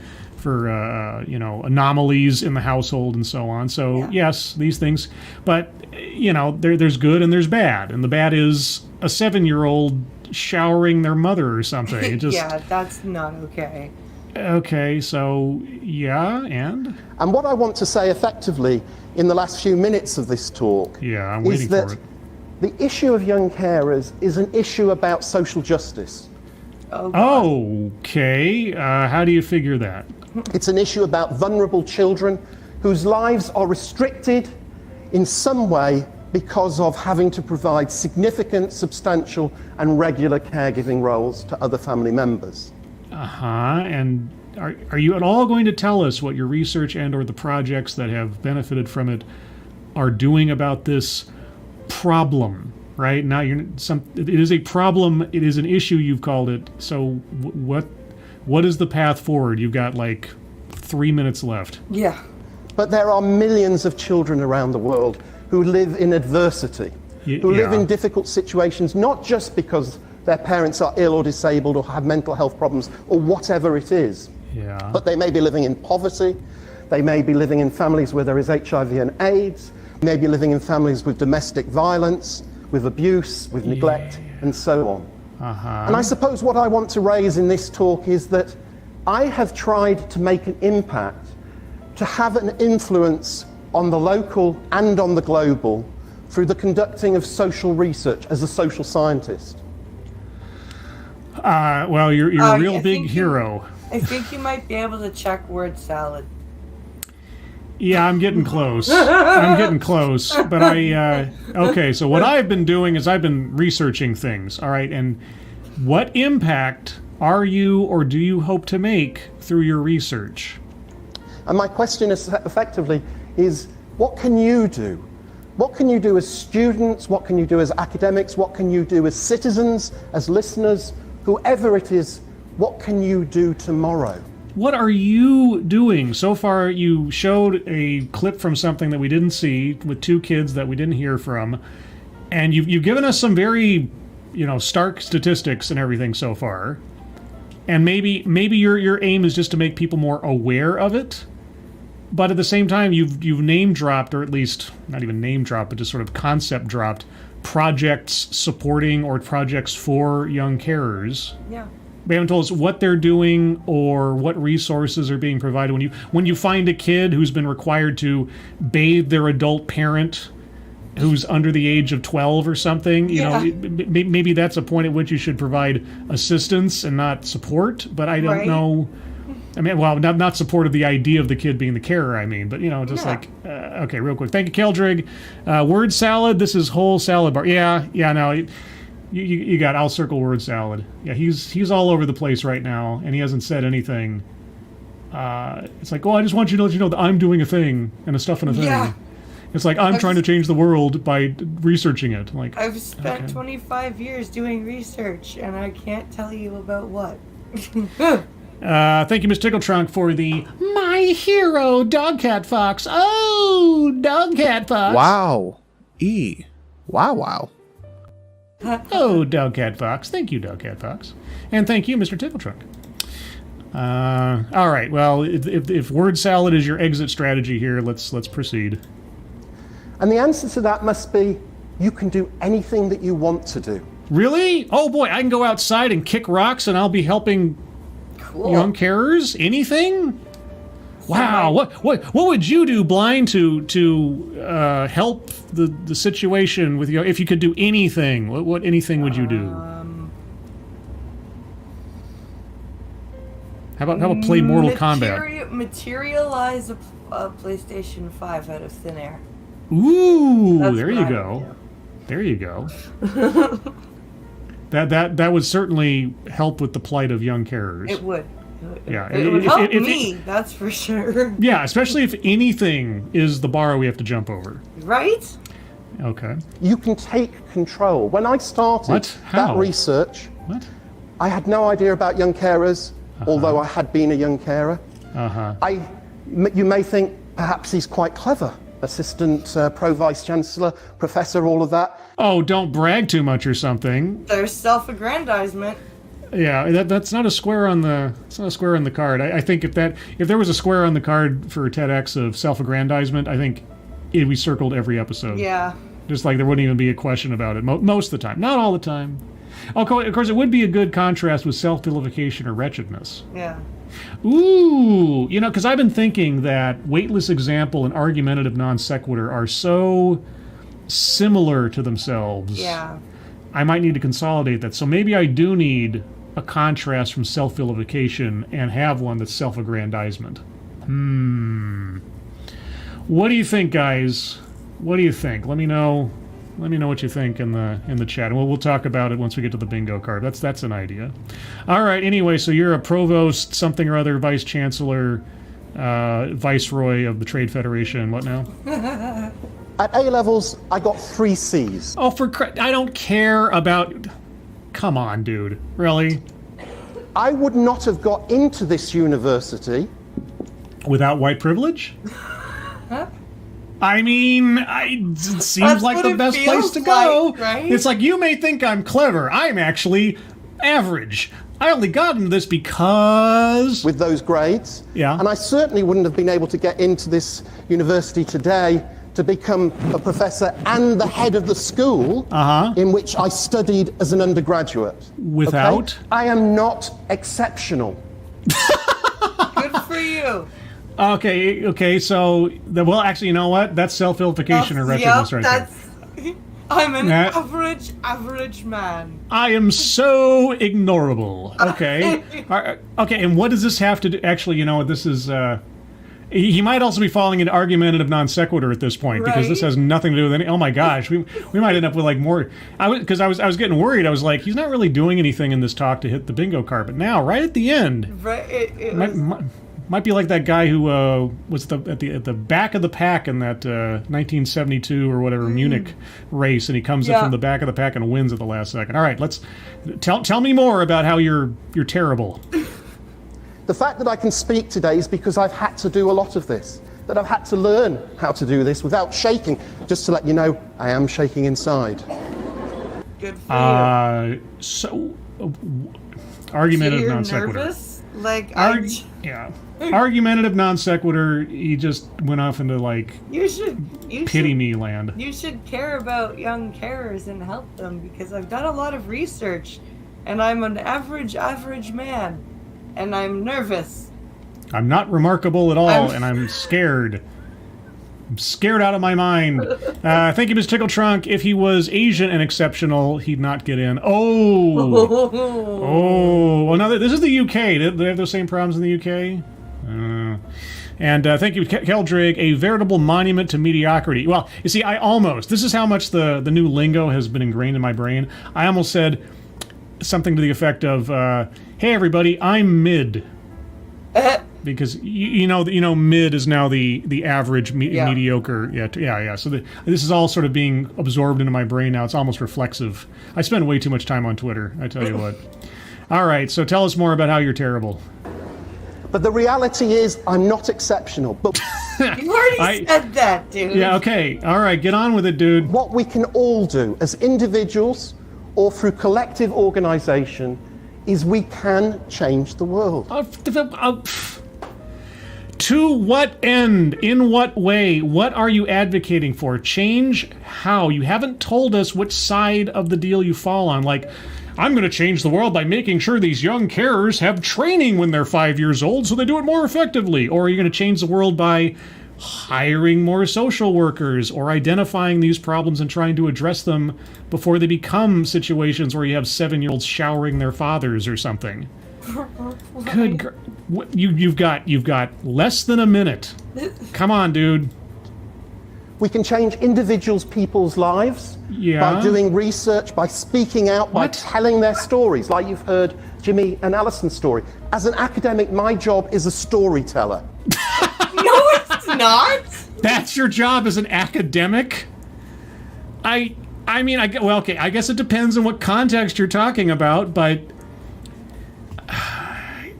you know, anomalies in the household and so on. So yes, these things, but you know, there's good and there's bad, and the bad is a 7-year-old showering their mother or something. It just, yeah, that's not okay. Okay, so and what I want to say effectively in the last few minutes of this talk I'm waiting is that for it. the issue of young carers is an issue about social justice. Okay, how do you figure that? It's an issue about vulnerable children whose lives are restricted in some way because of having to provide significant, substantial, and regular caregiving roles to other family members. And are you at all going to tell us what your research and or the projects that have benefited from it are doing about this problem? Right now, it is a problem. It is an issue, you've called it. So what is the path forward? You've got like 3 minutes left. Yeah. But there are millions of children around the world who live in adversity, who live in difficult situations, not just because their parents are ill or disabled or have mental health problems or whatever it is, but they may be living in poverty, they may be living in families where there is HIV and AIDS, they may be living in families with domestic violence, with abuse, with neglect, and so on. And I suppose what I want to raise in this talk is that I have tried to make an impact, to have an influence on the local and on the global through the conducting of social research as a social scientist. Well, you're a real big hero. I think you might be able to check word salad. Yeah, I'm getting close. I'm getting close. But okay, so what I've been doing is I've been researching things, all right? And what impact are you or do you hope to make through your research? And my question is effectively is, what can you do? What can you do as students? What can you do as academics? What can you do as citizens, as listeners? Whoever it is, what can you do tomorrow? What are you doing? So far, you showed a clip from something that we didn't see with two kids that we didn't hear from, and you've given us some very, stark statistics and everything so far. And maybe your aim is just to make people more aware of it, but at the same time, you've name dropped, or at least not even name dropped, but just sort of concept dropped projects supporting or projects for young carers. Yeah. They haven't told us what they're doing or what resources are being provided. When you find a kid who's been required to bathe their adult parent who's under the age of 12 or something, maybe that's a point at which you should provide assistance and not support. But I don't know. I mean, well, not support of the idea of the kid being the carer, I mean, but, okay, real quick. Thank you, Keldrig. Word salad, this is whole salad bar. No, you got, I'll circle word salad. Yeah, he's all over the place right now, and he hasn't said anything. It's like, I just want you to let you know that I'm doing a thing, and a stuff and a thing. Yeah. It's like, I'm trying to change the world by researching it. Like, I've spent 25 years doing research, and I can't tell you about what. Thank you, Miss Tickletrunk, for the My Hero Dogcat Fox. Oh, Dogcat Fox. Wow. Wow. Oh, Dogcat Fox. Thank you, Dogcat Fox. And thank you, Mr. Tickletrunk. All right, well, if word salad is your exit strategy here, let's proceed. And the answer to that must be, you can do anything that you want to do. Really? Oh boy, I can go outside and kick rocks and I'll be helping young carers? Anything? Wow, what would you do, Blind, to help the situation with if you could do anything? What anything would you do? How about play Mortal Kombat? Materialize a PlayStation 5 out of thin air. Ooh, there you go. There you go. That would certainly help with the plight of young carers. It would. Yeah, it would help me, that's for sure. Yeah, especially if anything is the bar we have to jump over. Right? Okay. You can take control. When I started that research, I had no idea about young carers, although I had been a young carer. You may think perhaps he's quite clever. Assistant Pro-Vice-Chancellor, Professor, all of that. Oh, don't brag too much or something. There's self-aggrandizement. Yeah, that's not a square on the. It's not a square on the card. I think if there was a square on the card for TEDx of self-aggrandizement, I think it'd be circled every episode. Yeah. Just like there wouldn't even be a question about it most of the time, not all the time. Of course, it would be a good contrast with self-vilification or wretchedness. Yeah. Ooh, because I've been thinking that weightless example and argumentative non sequitur are so similar to themselves. Yeah. I might need to consolidate that. So maybe I do need a contrast from self-vilification and have one that's self-aggrandizement. What do you think, guys? What do you think? Let me know what you think in the chat, and we'll talk about it once we get to the bingo card. That's an idea. All right. Anyway, so you're a provost, something or other, vice chancellor, viceroy of the Trade Federation. What now? At A levels, I got 3 C's. Oh, I don't care about. Come on, dude. Really? I would not have got into this university without white privilege. I mean, it seems That's like what the it best place feels to go. like, right? It's like, you may think I'm clever. I'm actually average. I only got into this because... with those grades. Yeah. And I certainly wouldn't have been able to get into this university today to become a professor and the head of the school in which I studied as an undergraduate. Without? Okay? I am not exceptional. Good for you. Okay, so, well, actually, you know what? That's self-vilification or wretchedness right there. I'm an That- average man. I am so ignorable. Okay. Okay, and what does this have to do? Actually, you know what? This is... he might also be falling into argumentative non sequitur at this point, because this Right? has nothing to do with any... Oh my gosh, we might end up with like more... Because I was getting worried. I was like, he's not really doing anything in this talk to hit the bingo card. But now, right at the end... Right? It was, Might be like that guy who was at the back of the pack in that 1972 or whatever Munich race, and he comes in from the back of the pack and wins at the last second. All right, let's tell me more about how you're terrible. The fact that I can speak today is because I've had to do a lot of this, that I've had to learn how to do this without shaking. Just to let you know, I am shaking inside. good for you. Argumentative You're non sequitur. nervous? Like, Yeah. Argumentative non sequitur. He just went off into like you should pity me land. You should care about young carers and help them, because I've done a lot of research, and I'm an average man, and I'm nervous. I'm not remarkable at all, and I'm scared. I'm scared out of my mind. Thank you, Ms. Tickle Trunk. If he was Asian and exceptional, he'd not get in. Oh, well, now this is the UK. Do they have those same problems in the UK? And thank you, Keldrig, a veritable monument to mediocrity. Well, you see, this is how much the new lingo has been ingrained in my brain. I almost said something to the effect of, hey, everybody, I'm mid. Because you know, mid is now the average mediocre. Yeah. So this is all sort of being absorbed into my brain now. It's almost reflexive. I spend way too much time on Twitter, I tell you what. All right, so tell us more about how you're terrible. But the reality is, I'm not exceptional. But You already said that, dude. Yeah, okay. All right, get on with it, dude. what we can all do as individuals or through collective organization is we can change the world. To what end? In what way? What are you advocating for? Change how? You haven't told us which side of the deal you fall on. Like, I'm going to change the world by making sure these young carers have training when they're 5 years old so they do it more effectively. Or are you going to change the world by hiring more social workers or identifying these problems and trying to address them before they become situations where you have 7-year-olds showering their fathers or something? Good you've got less than a minute. Come on, dude. We can change people's lives by doing research, by speaking out, by telling their stories, like you've heard Jimmy and Alison's story. As an academic, my job is a storyteller. No, it's not. That's your job as an academic? I mean, I guess it depends on what context you're talking about, but...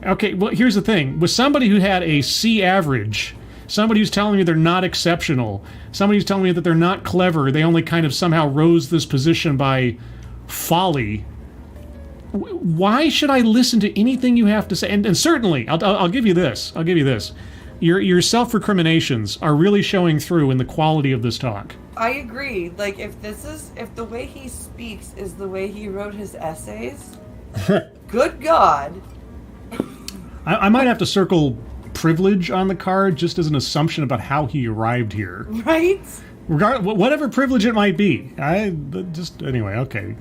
Okay, well, here's the thing. With somebody who had a C average, somebody who's telling me they're not exceptional, somebody who's telling me that they're not clever, they only kind of somehow rose this position by folly, why should I listen to anything you have to say? And certainly, I'll give you this. Your self-recriminations are really showing through in the quality of this talk. I agree. Like, if the way he speaks is the way he wrote his essays, good God. I might have to circle privilege on the card just as an assumption about how he arrived here. Right? Whatever privilege it might be. Anyway, okay.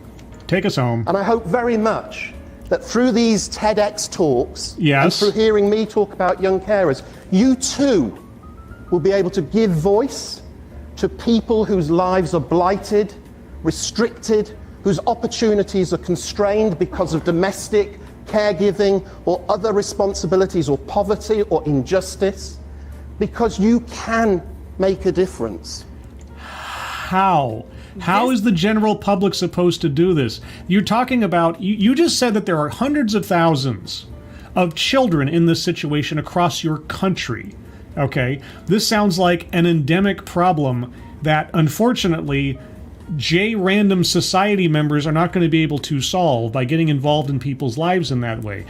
Take us home. And I hope very much that through these TEDx talks and Yes. through hearing me talk about young carers, you too will be able to give voice to people whose lives are blighted, restricted, whose opportunities are constrained because of domestic, caregiving, or other responsibilities, or poverty, or injustice, because you can make a difference. How? How is the general public supposed to do this? You're talking about, you just said that there are hundreds of thousands of children in this situation across your country. Okay, this sounds like an endemic problem that, unfortunately, random society members are not going to be able to solve by getting involved in people's lives in that way.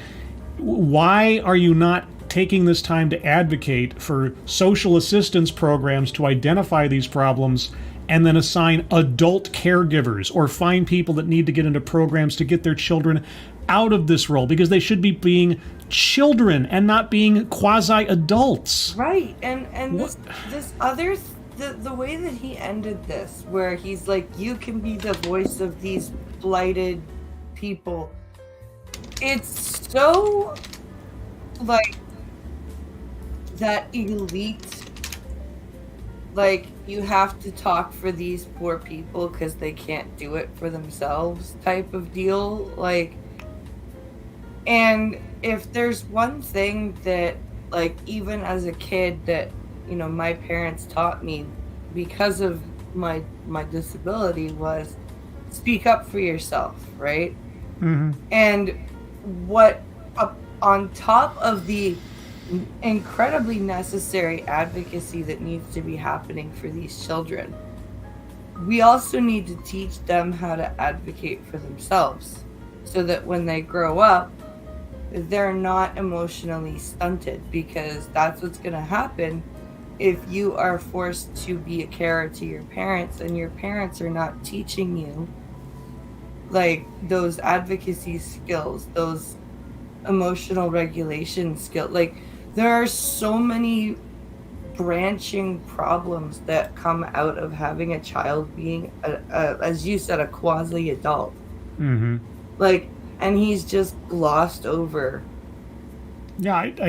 Why are you not taking this time to advocate for social assistance programs to identify these problems and then assign adult caregivers, or find people that need to get into programs to get their children out of this role, because they should be being children and not being quasi-adults. Right, and this other the way that he ended this, where he's like, you can be the voice of these blighted people, it's so like that elite, like, you have to talk for these poor people because they can't do it for themselves type of deal. Like, and if there's one thing that, like, even as a kid that, you know, my parents taught me because of my disability, was speak up for yourself, right? Mm-hmm. And what, on top of the incredibly necessary advocacy that needs to be happening for these children, we also need to teach them how to advocate for themselves, so that when they grow up, they're not emotionally stunted, because that's what's going to happen if you are forced to be a carer to your parents and your parents are not teaching you, like, those advocacy skills, those emotional regulation skills. Like, there are so many branching problems that come out of having a child being as you said, a quasi-adult. Mm-hmm. Like, and he's just glossed over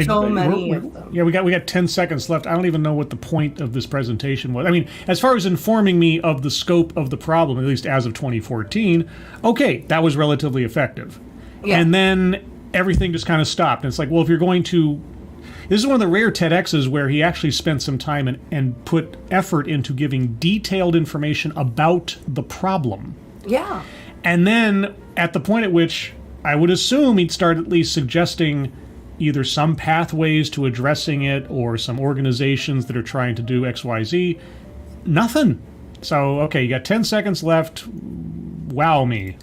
so many of them. Yeah, we got 10 seconds left. I don't even know what the point of this presentation was. I mean, as far as informing me of the scope of the problem, at least as of 2014, okay, that was relatively effective. Yeah. And then everything just kind of stopped. And it's like, well, if you're going to... This is one of the rare TEDx's where he actually spent some time and put effort into giving detailed information about the problem. Yeah. And then, at the point at which I would assume he'd start at least suggesting either some pathways to addressing it or some organizations that are trying to do XYZ, nothing. So, okay, you got 10 seconds left. Wow me.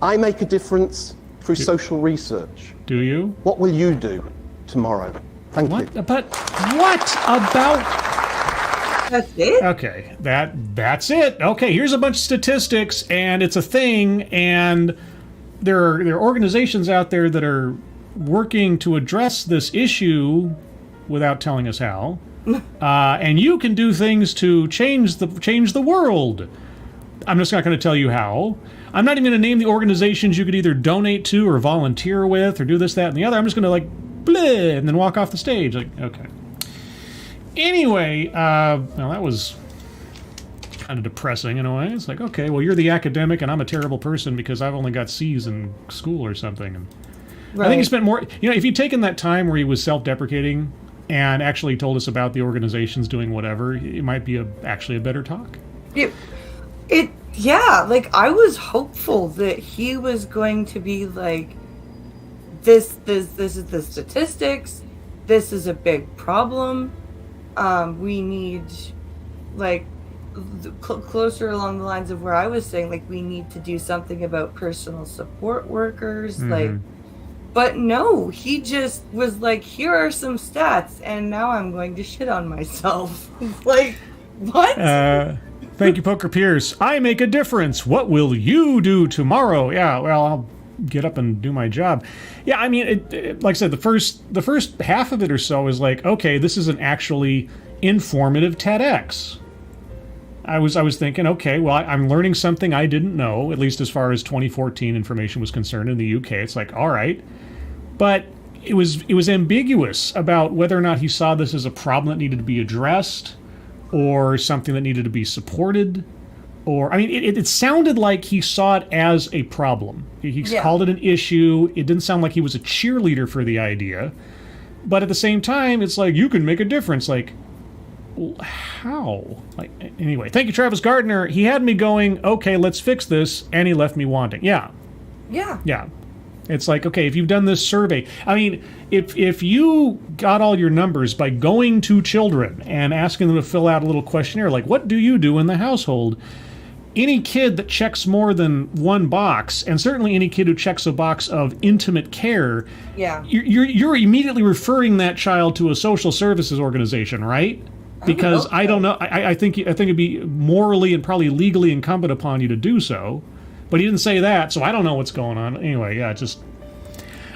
I make a difference through social research. Do you? What will you do tomorrow? Thank you. But what about... That's it? Okay, that's it. Okay, here's a bunch of statistics, and it's a thing, and there are organizations out there that are working to address this issue without telling us how. And you can do things to change the world. I'm just not going to tell you how. I'm not even going to name the organizations you could either donate to or volunteer with or do this, that, and the other. I'm just going to, like, bleh, and then walk off the stage. Like, okay. Anyway, well, that was kind of depressing in a way. It's like, okay, well, you're the academic and I'm a terrible person because I've only got C's in school or something. And right. I think he spent more... You know, if he'd taken that time where he was self-deprecating and actually told us about the organizations doing whatever, it might be actually a better talk. Yeah, like, I was hopeful that he was going to be like, this is the statistics, this is a big problem, we need, like, closer along the lines of where I was saying, like, we need to do something about personal support workers, mm-hmm. like, but no, he just was like, here are some stats, and now I'm going to shit on myself. Like, what? Thank you, Poker Pierce. I make a difference. What will you do tomorrow? Yeah, well, I'll get up and do my job. Yeah, I mean, it, like I said, the first half of it or so is like, okay, this is an actually informative TEDx. I was thinking, okay, well, I'm learning something I didn't know, at least as far as 2014 information was concerned in the UK. It's like, all right. But it was ambiguous about whether or not he saw this as a problem that needed to be addressed, or something that needed to be supported, or... I mean, it sounded like he saw it as a problem. He called it an issue. It didn't sound like he was a cheerleader for the idea. But at the same time, it's like, you can make a difference. Like, how? Like, anyway, thank you, Travis Gardner. He had me going, okay, let's fix this, and he left me wanting. Yeah. Yeah. Yeah. It's like, okay, if you've done this survey, I mean, if you got all your numbers by going to children and asking them to fill out a little questionnaire, like, what do you do in the household? Any kid that checks more than one box, and certainly any kid who checks a box of intimate care, Yeah. you're immediately referring that child to a social services organization, right? Because I don't know, I think it'd be morally and probably legally incumbent upon you to do so, but he didn't say that, so I don't know what's going on. Anyway, yeah, just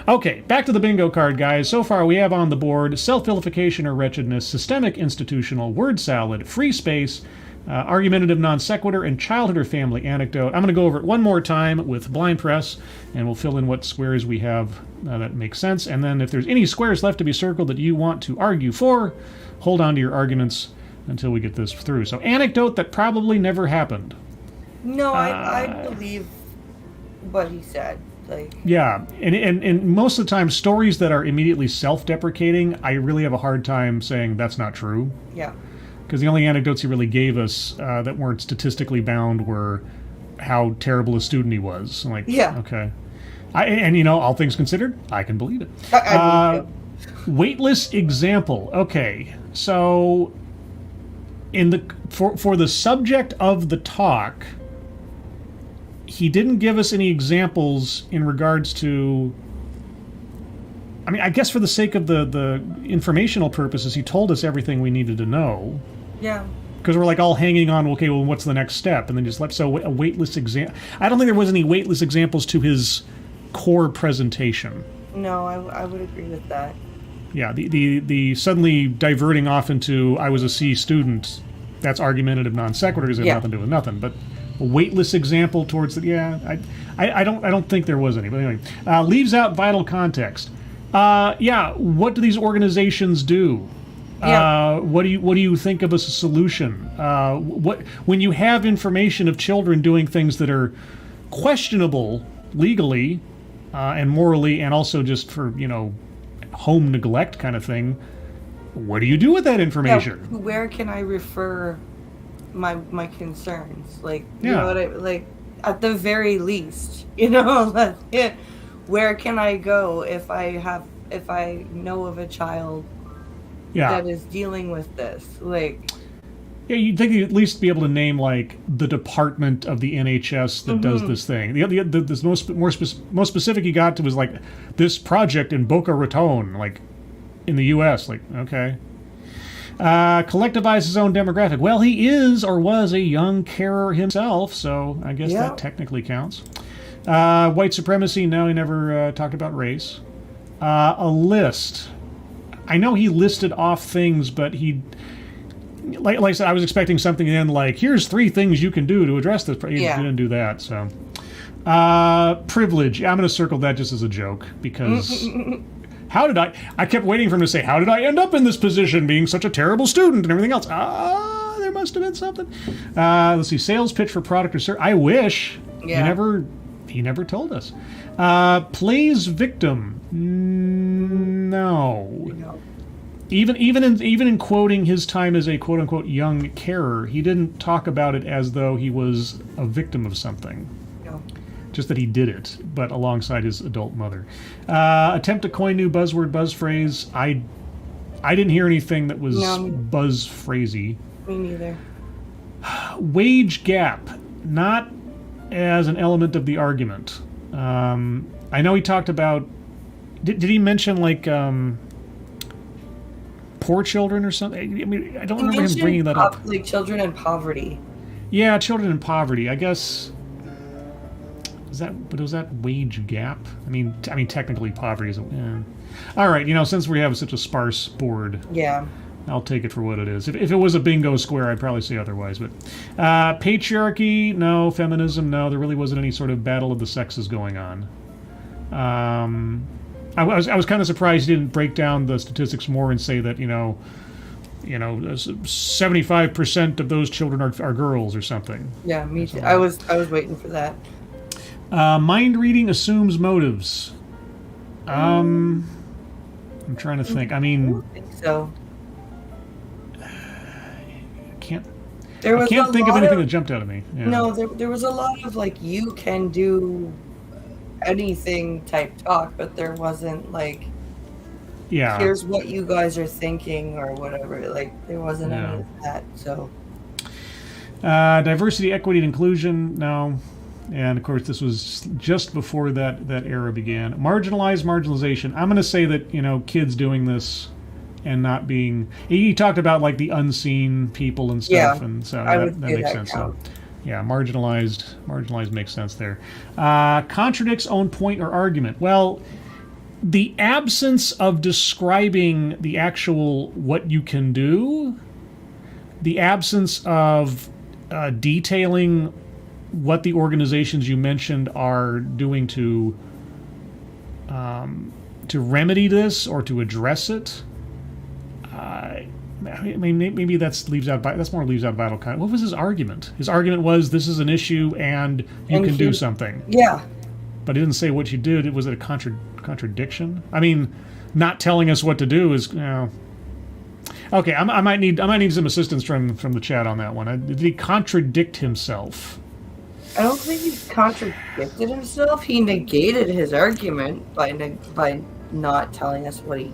okay. Back to the bingo card, guys. So far, we have on the board self-vilification or wretchedness, systemic institutional, word salad, free space, argumentative non sequitur, and childhood or family anecdote. I'm going to go over it one more time with blind press, and we'll fill in what squares we have that make sense. And then if there's any squares left to be circled that you want to argue for, hold on to your arguments until we get this through. So anecdote that probably never happened. No, I believe what he said. Like, Yeah, and most of the time, stories that are immediately self-deprecating, I really have a hard time saying that's not true. yeah. Because the only anecdotes he really gave us that weren't statistically bound were how terrible a student he was. Like, Yeah. okay. And, you know, all things considered, I can believe it. I believe Weightless example. Okay, so for the subject of the talk, he didn't give us any examples in regards to. I mean, I guess for the sake of the informational purposes, he told us everything we needed to know. Yeah. Because we're like all hanging on, okay, well, what's the next step? And then just so a weightless example. I don't think there was any weightless examples to his core presentation. No, I would agree with that. Yeah, the suddenly diverting off into I was a C student, that's argumentative non sequitur because it has nothing to do with nothing. But a weightless example towards the I don't think there was any. But anyway, leaves out vital context. What do these organizations do? Yeah. What do you think of as a solution? When you have information of children doing things that are questionable legally and morally, and also just for home neglect kind of thing, what do you do with that information? Yeah, where can I refer my concerns? Like, you Yeah. know what like at the very least, that's it. Where can I go if I know of a child that is dealing with this? Like, yeah, you'd think you'd at least be able to name like the department of the NHS that does this thing. The most specific you got to was like this project in Boca Raton, like in the U.S. Like, okay. Collectivize his own demographic. Well, he is or was a young carer himself, so I guess that technically counts. White supremacy, no, he never talked about race. A list. I know he listed off things, but he, like I said, I was expecting something in like, here's 3 things you can do to address this. He didn't do that, so. Privilege. I'm going to circle that just as a joke, because how did I kept waiting for him to say, how did I end up in this position being such a terrible student and everything else? There must have been something. Let's see, sales pitch for product or service. I wish. Yeah. He never told us. Plays victim. No. Even in quoting his time as a quote unquote young carer, he didn't talk about it as though he was a victim of something. No. Just that he did it, but alongside his adult mother. Attempt to coin new buzzword, buzz phrase. I didn't hear anything that was buzz phrasey. Me neither. Wage gap, not as an element of the argument. I know he talked about. Did he mention like poor children or something? I mean, I don't remember him bringing that up. Like children in poverty. Yeah, children in poverty. I guess. Was that wage gap? I mean, technically poverty is. All right, since we have such a sparse board. Yeah. I'll take it for what it is. If it was a bingo square, I'd probably say otherwise. But patriarchy, no. Feminism, no. There really wasn't any sort of battle of the sexes going on. I was kind of surprised he didn't break down the statistics more and say that 75% of those children are girls or something. Yeah, me too. I was waiting for that. Mind reading assumes motives. I'm trying to think. I mean, I don't think so. I can't think of anything that jumped out at me. Yeah. No, there was a lot of like, you can do anything type talk, but there wasn't like, Yeah. here's what you guys are thinking or whatever. Like, there wasn't any of that. So, Diversity, equity, and inclusion. No. And of course, this was just before that era began. Marginalization. I'm going to say that, you know, kids doing this and not being. He talked about like the unseen people and stuff, Yeah, and so I that would say makes that sense. counts. So, yeah, marginalized makes sense there. Contradicts own point or argument. Well, the absence of describing the actual what you can do, the absence of detailing what the organizations you mentioned are doing to remedy this or to address it. I mean, maybe that's more leaves out vital content. What was his argument? His argument was this is an issue and you can do something. Yeah. But he didn't say what you did. Was it a contradiction? I mean, not telling us what to do is. Okay, I might need some assistance from the chat on that one. Did he contradict himself? I don't think he contradicted himself. He negated his argument by not telling us what he.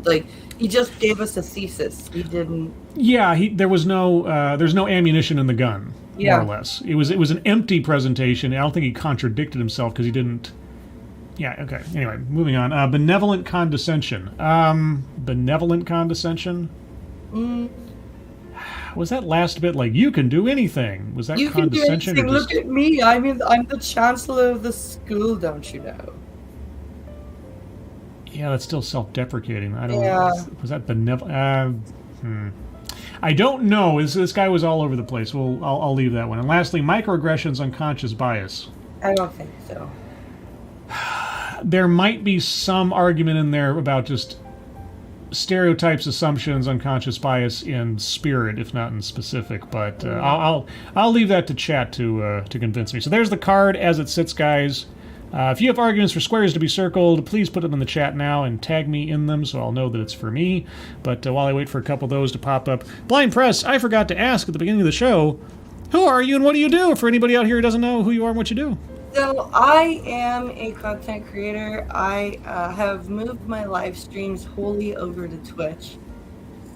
Like, he just gave us a thesis. He didn't. Yeah, there's no ammunition in the gun, more or less. It was an empty presentation. I don't think he contradicted himself because he didn't. Yeah. Okay. Anyway, moving on. Benevolent condescension. Benevolent condescension. Was that last bit like you can do anything? Was that you condescension? Can do anything. Look at me. I'm the chancellor of the school. Don't you know? Yeah, that's still self-deprecating. I don't know. Was that benevolent? I don't know. This guy was all over the place. Well, I'll leave that one. And lastly, microaggressions, unconscious bias. I don't think so. There might be some argument in there about just stereotypes, assumptions, unconscious bias in spirit, if not in specific. But I'll leave that to chat to convince me. So there's the card as it sits, guys. If you have arguments for squares to be circled, please put them in the chat now and tag me in them so I'll know that it's for me. But while I wait for a couple of those to pop up, Blind Press, I forgot to ask at the beginning of the show, who are you and what do you do? For anybody out here who doesn't know who you are and what you do. So I am a content creator. I have moved my live streams wholly over to Twitch.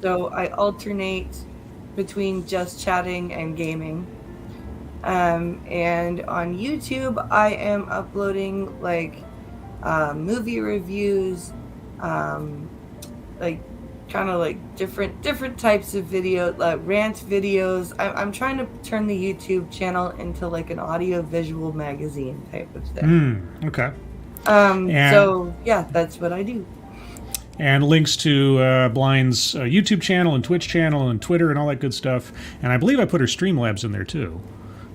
So I alternate between just chatting and gaming. And on YouTube, I am uploading like movie reviews, like kind of like different types of video, like rant videos. I'm trying to turn the YouTube channel into like an audio-visual magazine type of thing. Okay. So yeah, that's what I do. And links to Blind's YouTube channel and Twitch channel and Twitter and all that good stuff. And I believe I put her Streamlabs in there too.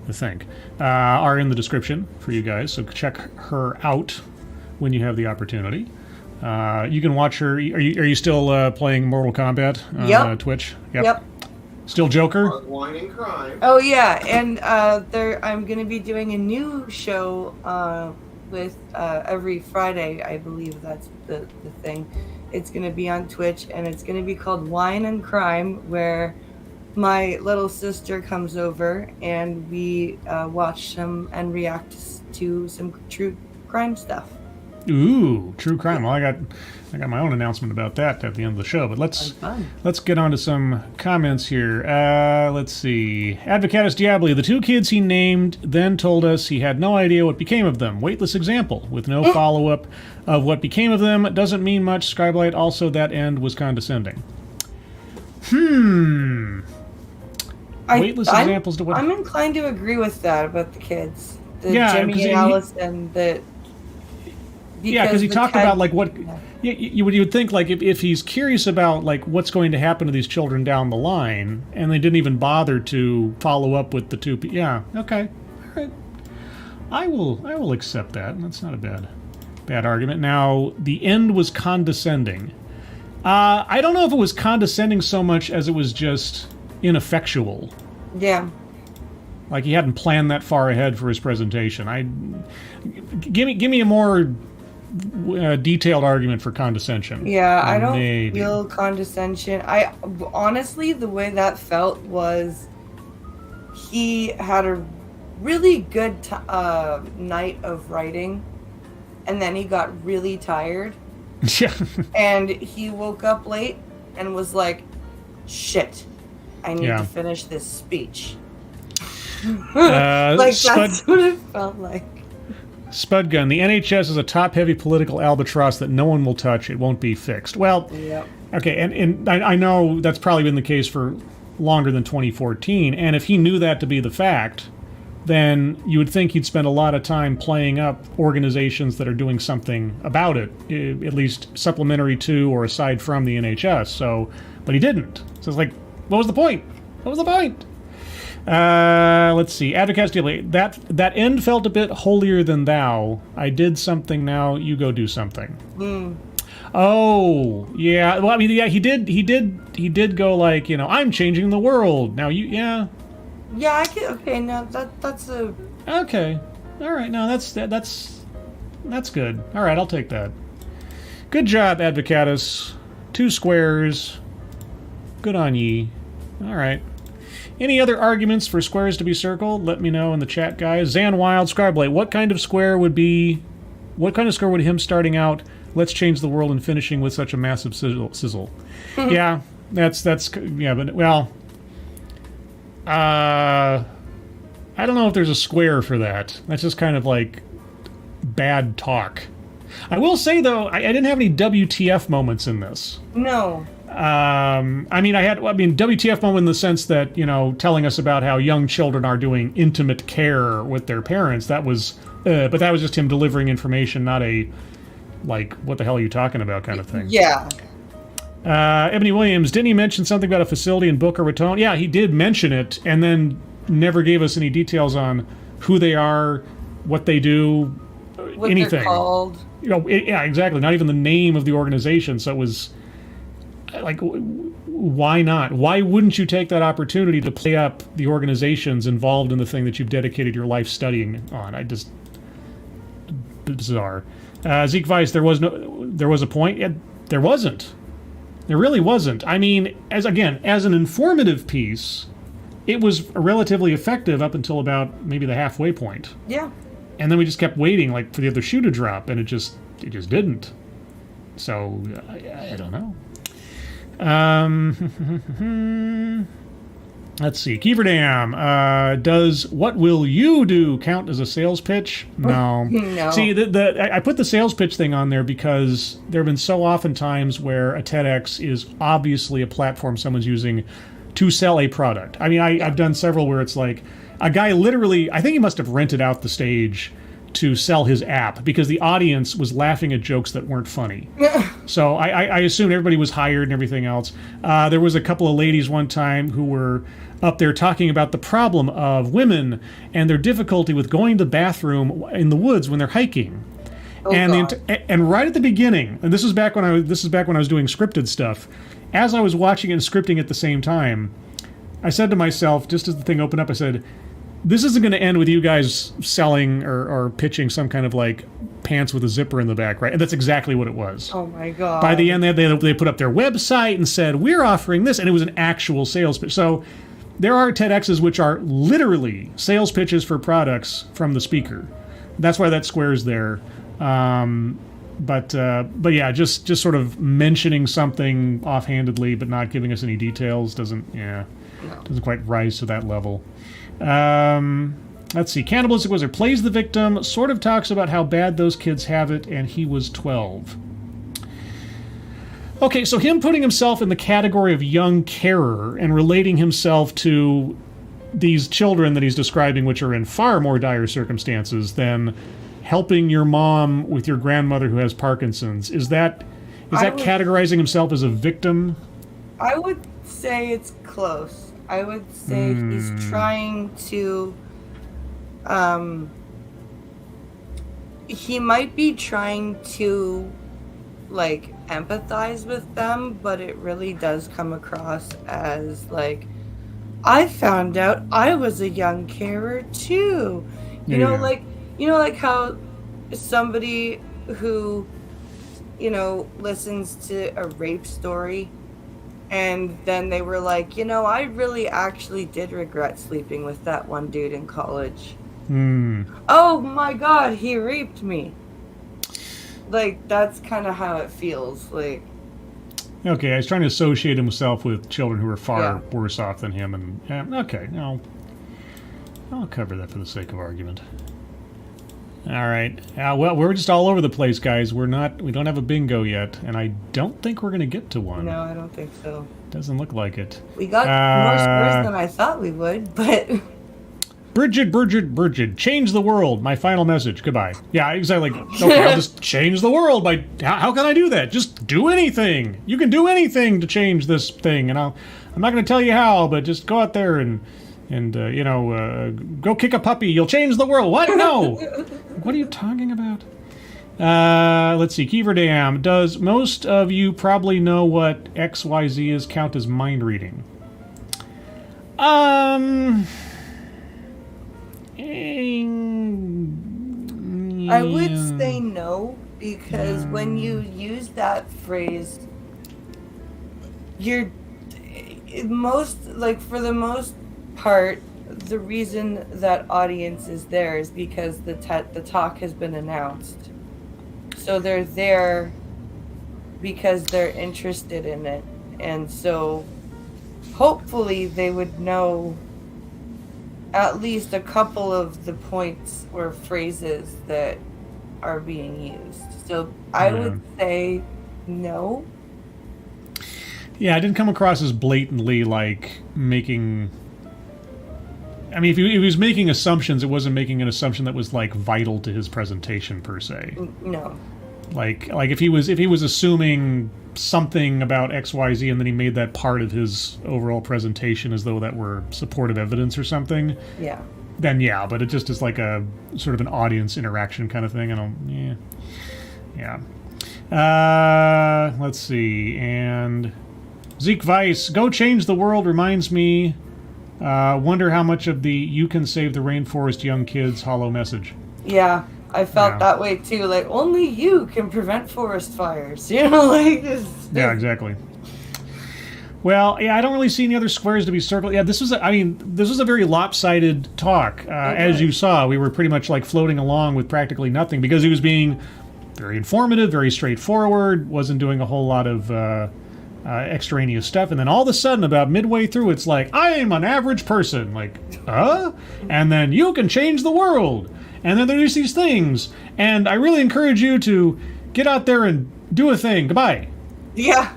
I think, are in the description for you guys. So check her out when you have the opportunity. You can watch her. Are you still playing Mortal Kombat on Twitch? Yep. Still Joker? Wine and crime. Oh yeah, and I'm going to be doing a new show with every Friday. I believe that's the thing. It's going to be on Twitch, and it's going to be called Wine and Crime, where my little sister comes over and we watch some and react to some true crime stuff. Ooh, true crime. Well, I got my own announcement about that at the end of the show, but let's get on to some comments here. Let's see. Advocatus Diabli, the two kids he named then told us he had no idea what became of them. Weightless example, with no follow-up of what became of them. Doesn't mean much. Scribelight, also that end was condescending. Weightless examples to what? I'm inclined to agree with that about the kids. Jimmy and Alice and the... Because he talked about like what you would think like if he's curious about like what's going to happen to these children down the line, and they didn't even bother to follow up with the two. Yeah, okay, all right. I will accept that. That's not a bad argument. Now the end was condescending. I don't know if it was condescending so much as it was just ineffectual. Yeah. Like he hadn't planned that far ahead for his presentation. Give me a more detailed argument for condescension. Yeah, I don't feel condescension. I honestly, the way that felt was he had a really good night of writing, and then he got really tired, Yeah. and he woke up late and was like, shit, I need Yeah. to finish this speech. Spud, That's what it felt like. Spud Gun. The NHS is a top-heavy political albatross that no one will touch. It won't be fixed. Well, Yep. okay, and I know that's probably been the case for longer than 2014, and if he knew that to be the fact, then you would think he'd spend a lot of time playing up organizations that are doing something about it, at least supplementary to or aside from the NHS. So, but he didn't. So it's like, what was the point? What was the point? Let's see. Advocates Daily. That end felt a bit holier than thou. I did something, now you go do something. Oh, yeah. Well, I mean, yeah, he did go like, I'm changing the world. Now you, yeah. Yeah, I can. Okay, no, that's a. Okay. All right. No, that's good. All right, I'll take that. Good job, Advocatus. 2 squares. Good on ye. All right. Any other arguments for squares to be circled? Let me know in the chat, guys. Zan Wild, Scriblate. What kind of square would him starting out, let's change the world, and finishing with such a massive sizzle? Yeah, but, well, I don't know if there's a square for that. That's just kind of like bad talk. I will say, though, I didn't have any WTF moments in this. No. I mean, WTF moment in the sense that, telling us about how young children are doing intimate care with their parents. That was, but that was just him delivering information, not a, like, what the hell are you talking about kind of thing. Yeah. Ebony Williams, didn't he mention something about a facility in Boca Raton? Yeah, he did mention it, and then never gave us any details on who they are, what they do, What anything. they're called. Yeah, exactly. Not even the name of the organization. So it was like, why not? Why wouldn't you take that opportunity to play up the organizations involved in the thing that you've dedicated your life studying on? Bizarre. Zeke Weiss, there was a point. There wasn't. There really wasn't. I mean, as an informative piece, it was relatively effective up until about maybe the halfway point. Yeah. And then we just kept waiting, like, for the other shoe to drop, and it just didn't. So I don't know. Let's see. Keeverdam, does "What will you do" count as a sales pitch? No. No. See, I put the sales pitch thing on there because there have been so often times where a TEDx is obviously a platform someone's using to sell a product. I mean, I've done several where it's like a guy literally, I think he must have rented out the stage to sell his app because the audience was laughing at jokes that weren't funny. So I assume everybody was hired and everything else. There was a couple of ladies one time who were up there talking about the problem of women and their difficulty with going to the bathroom in the woods when they're hiking. And right at the beginning, and this is back when I was doing scripted stuff, as I was watching it and scripting at the same time, I said to myself, just as the thing opened up, I said, this isn't going to end with you guys selling or pitching some kind of like pants with a zipper in the back, right? And that's exactly what it was. Oh my God. By the end, they put up their website and said, we're offering this, and it was an actual sales pitch. So there are TEDx's which are literally sales pitches for products from the speaker. That's why that square's there. But yeah, just sort of mentioning something offhandedly but not giving us any details doesn't quite rise to that level. Let's see. Cannibalistic Wizard plays the victim, sort of talks about how bad those kids have it, and he was 12. Okay, so him putting himself in the category of young carer and relating himself to these children that he's describing, which are in far more dire circumstances than helping your mom with your grandmother who has Parkinson's. Is that categorizing himself as a victim? I would say it's close. I would say he's trying to, he might be trying to, like, empathize with them, but it really does come across as, like, I found out I was a young carer, too. You know, like how somebody who, listens to a rape story and then they were like, I really actually did regret sleeping with that one dude in college. Oh my god, he raped me. Like, that's kind of how it feels. Like, Okay, I was trying to associate himself with children who are far Yeah. worse off than him, and okay, I'll cover that for the sake of argument. All right. Well, we're just all over the place, guys. We don't have a bingo yet, and I don't think we're gonna get to one. no, I don't think so. Doesn't look like it. We got more scores than I thought we would, but Bridget, change the world. My final message. Goodbye. Yeah, exactly. Okay, I'll just change the world by. How can I do that? Just do anything. You can do anything to change this thing, and I'm not going to tell you how, but just go out there and go kick a puppy. You'll change the world. What? No. What are you talking about? Let's see. Kiever Dam. Does most of you probably know what XYZ is count as mind reading? I would say no, because when you use that phrase, you're for the most part, the reason that audience is there is because the talk has been announced. So they're there because they're interested in it. And so hopefully they would know at least a couple of the points or phrases that are being used. So I would say no. Yeah, it didn't come across as blatantly like making. I mean, if he was making assumptions, it wasn't making an assumption that was like vital to his presentation per se. No. Like if he was assuming something about XYZ and then he made that part of his overall presentation as though that were supportive evidence or something. Yeah. Then yeah, but it just is like a sort of an audience interaction kind of thing. Yeah. Let's see. And Zeke Weiss, go change the world reminds me. Wonder how much of the "you can save the rainforest, young kids" hollow message. Yeah, I felt that way too. Like, only you can prevent forest fires. You know, like Yeah, exactly. Well, yeah, I don't really see any other squares to be circled. Yeah, this was a very lopsided talk. As you saw, we were pretty much like floating along with practically nothing because he was being very informative, very straightforward, wasn't doing a whole lot of extraneous stuff, and then all of a sudden, about midway through, it's like, I'm an average person, like, and then you can change the world, and then there's these things, and I really encourage you to get out there and do a thing. Goodbye. Yeah.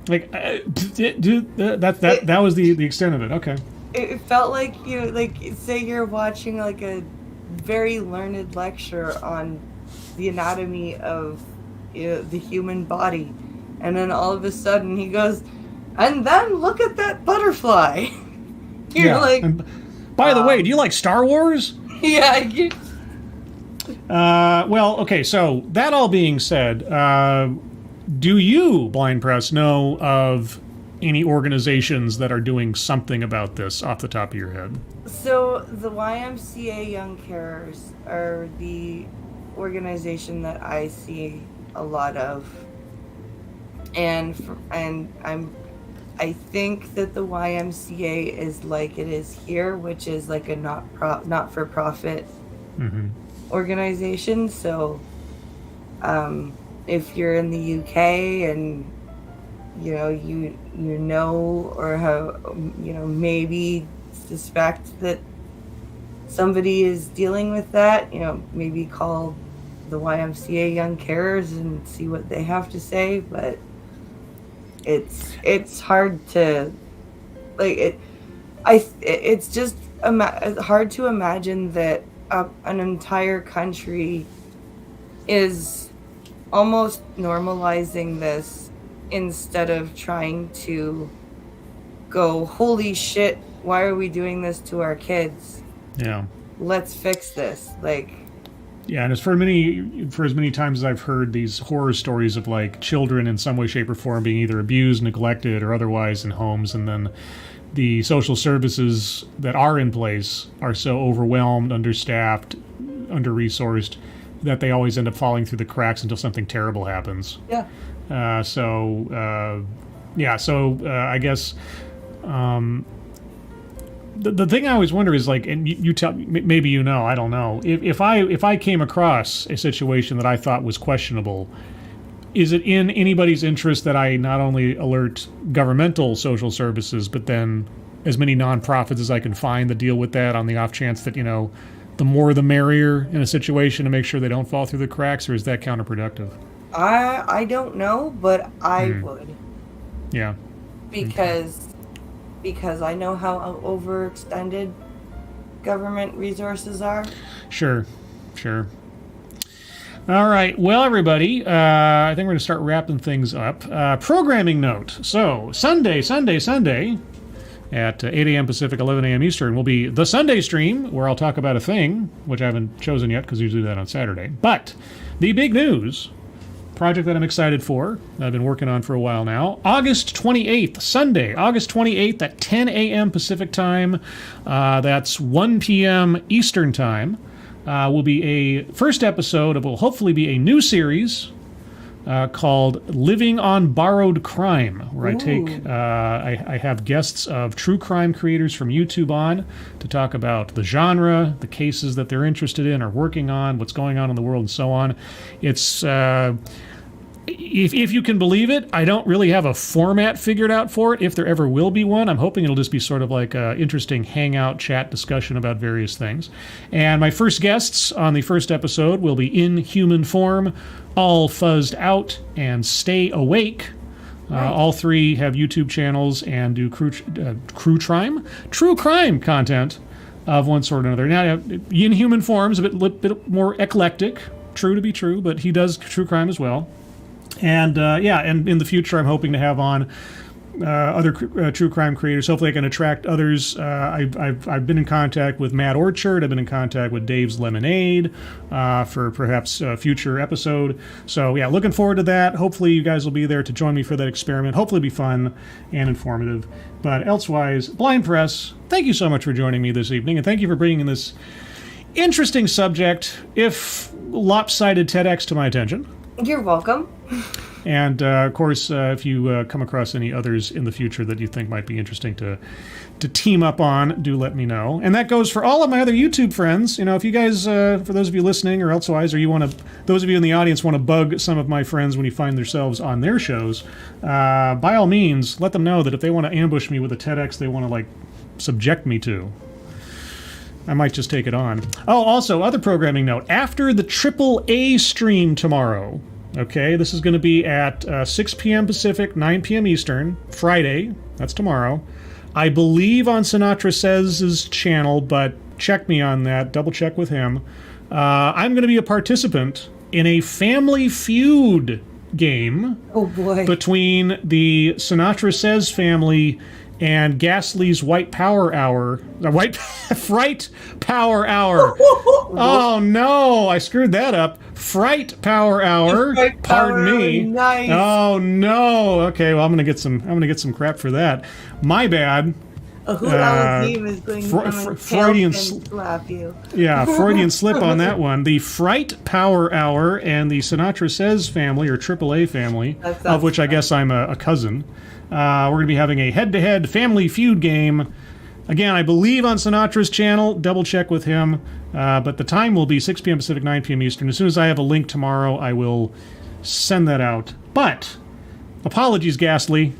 Like, that was the extent of it. Okay. It felt like say you're watching like a very learned lecture on the anatomy of the human body. And then all of a sudden he goes, and then look at that butterfly. You're like, and by the way, do you like Star Wars? Yeah. Well, okay, so that all being said, do you, Blind Press, know of any organizations that are doing something about this off the top of your head? So the YMCA Young Carers are the organization that I see a lot of. And I think that the YMCA is like it is here, which is like a not-for-profit organization. So if you're in the UK and you know or have maybe suspect that somebody is dealing with that, maybe call the YMCA Young Carers and see what they have to say. But it's hard to it's just hard to imagine that an entire country is almost normalizing this instead of trying to go, holy shit, why are we doing this to our kids? Yeah. Let's fix this. Yeah, and for as many times as I've heard these horror stories of like children in some way, shape, or form being either abused, neglected, or otherwise in homes, and then the social services that are in place are so overwhelmed, understaffed, under-resourced that they always end up falling through the cracks until something terrible happens. Yeah. So I guess the thing I always wonder is like, and you tell, maybe you know, I don't know, if I came across a situation that I thought was questionable, is it in anybody's interest that I not only alert governmental social services, but then as many nonprofits as I can find that deal with that on the off chance that, the more the merrier in a situation to make sure they don't fall through the cracks, or is that counterproductive? I don't know, but I would. Yeah. Because I know how overextended government resources are. Sure. All right. Well, everybody, I think we're going to start wrapping things up. Programming note. So, Sunday at 8 a.m. Pacific, 11 a.m. Eastern will be the Sunday stream, where I'll talk about a thing, which I haven't chosen yet because we usually do that on Saturday. But the big news, project that I'm excited for, that I've been working on for a while now, August 28th, Sunday, August 28th at 10 a.m. Pacific time. That's 1 p.m. Eastern time. Will be a first episode of what will hopefully be a new series called Living on Borrowed Crime, where I have guests of true crime creators from YouTube on to talk about the genre, the cases that they're interested in or working on, what's going on in the world, and so on. It's if you can believe it, I don't really have a format figured out for it, if there ever will be one. I'm hoping it'll just be sort of like an interesting hangout chat discussion about various things. And my first guests on the first episode will be in human form, all fuzzed out, and stay awake. All three have YouTube channels and do true crime content of one sort or another. Now, in human form is a bit more eclectic, true to be true, but he does true crime as well. And and in the future, I'm hoping to have on other true crime creators. Hopefully, I can attract others. I've been in contact with Matt Orchard. I've been in contact with Dave's Lemonade for perhaps a future episode. So yeah, looking forward to that. Hopefully, you guys will be there to join me for that experiment. Hopefully, it'll be fun and informative. But elsewise, Blind Press, thank you so much for joining me this evening, and thank you for bringing this interesting subject, if lopsided TEDx, to my attention. You're welcome. And, of course, if you come across any others in the future that you think might be interesting to team up on, do let me know. And that goes for all of my other YouTube friends. If you guys, for those of you listening or elsewise, or those of you in the audience want to bug some of my friends when you find themselves on their shows, by all means, let them know that if they want to ambush me with a TEDx they want to, subject me to, I might just take it on. Oh, also, other programming note. After the AAA stream tomorrow, okay, this is going to be at 6 p.m. Pacific, 9 p.m. Eastern, Friday. That's tomorrow. I believe on Sinatra Says' channel, but check me on that. Double check with him. I'm going to be a participant in a Family Feud game. Oh, boy. Between the Sinatra Says family and Ghastly's White Power Hour, Fright Power Hour. Oh no, I screwed that up. Fright Power Hour. Pardon me. Nice. Oh no. Okay, well I'm gonna get some crap for that. My bad. Team is going to come and Freudian slap you. Yeah, Freudian slip on that one. The Fright Power Hour and the Sinatra Says family, or AAA family, of which I guess I'm a cousin. We're going to be having a head-to-head Family Feud game. Again, I believe on Sinatra's channel. Double check with him. But the time will be 6 p.m. Pacific, 9 p.m. Eastern. As soon as I have a link tomorrow, I will send that out. But apologies, Ghastly.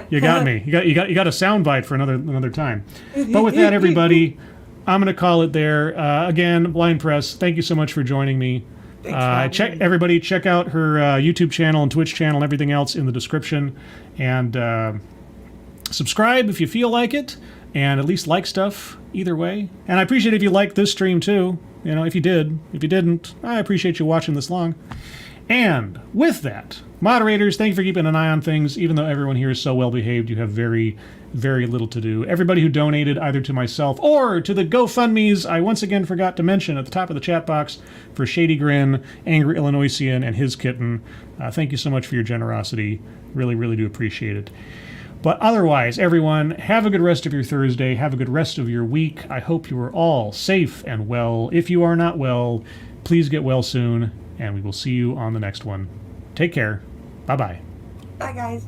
You got me. You got a soundbite for another time. But with that, everybody, I'm going to call it there. Again, Blind Press, thank you so much for joining me. Check out her YouTube channel and Twitch channel and everything else in the description, and subscribe if you feel like it, and at least like stuff either way. And I appreciate if you liked this stream too. If you did. If you didn't, I appreciate you watching this long. And with that, moderators, thank you for keeping an eye on things. Even though everyone here is so well behaved, you have very, very little to do. Everybody who donated either to myself or to the GoFundMes, I once again forgot to mention at the top of the chat box, for Shady Grin, Angry Illinoisian, and his kitten. Thank you so much for your generosity. Really, really do appreciate it. But otherwise, everyone, have a good rest of your Thursday. Have a good rest of your week. I hope you are all safe and well. If you are not well, please get well soon, and we will see you on the next one. Take care. Bye-bye. Bye, guys.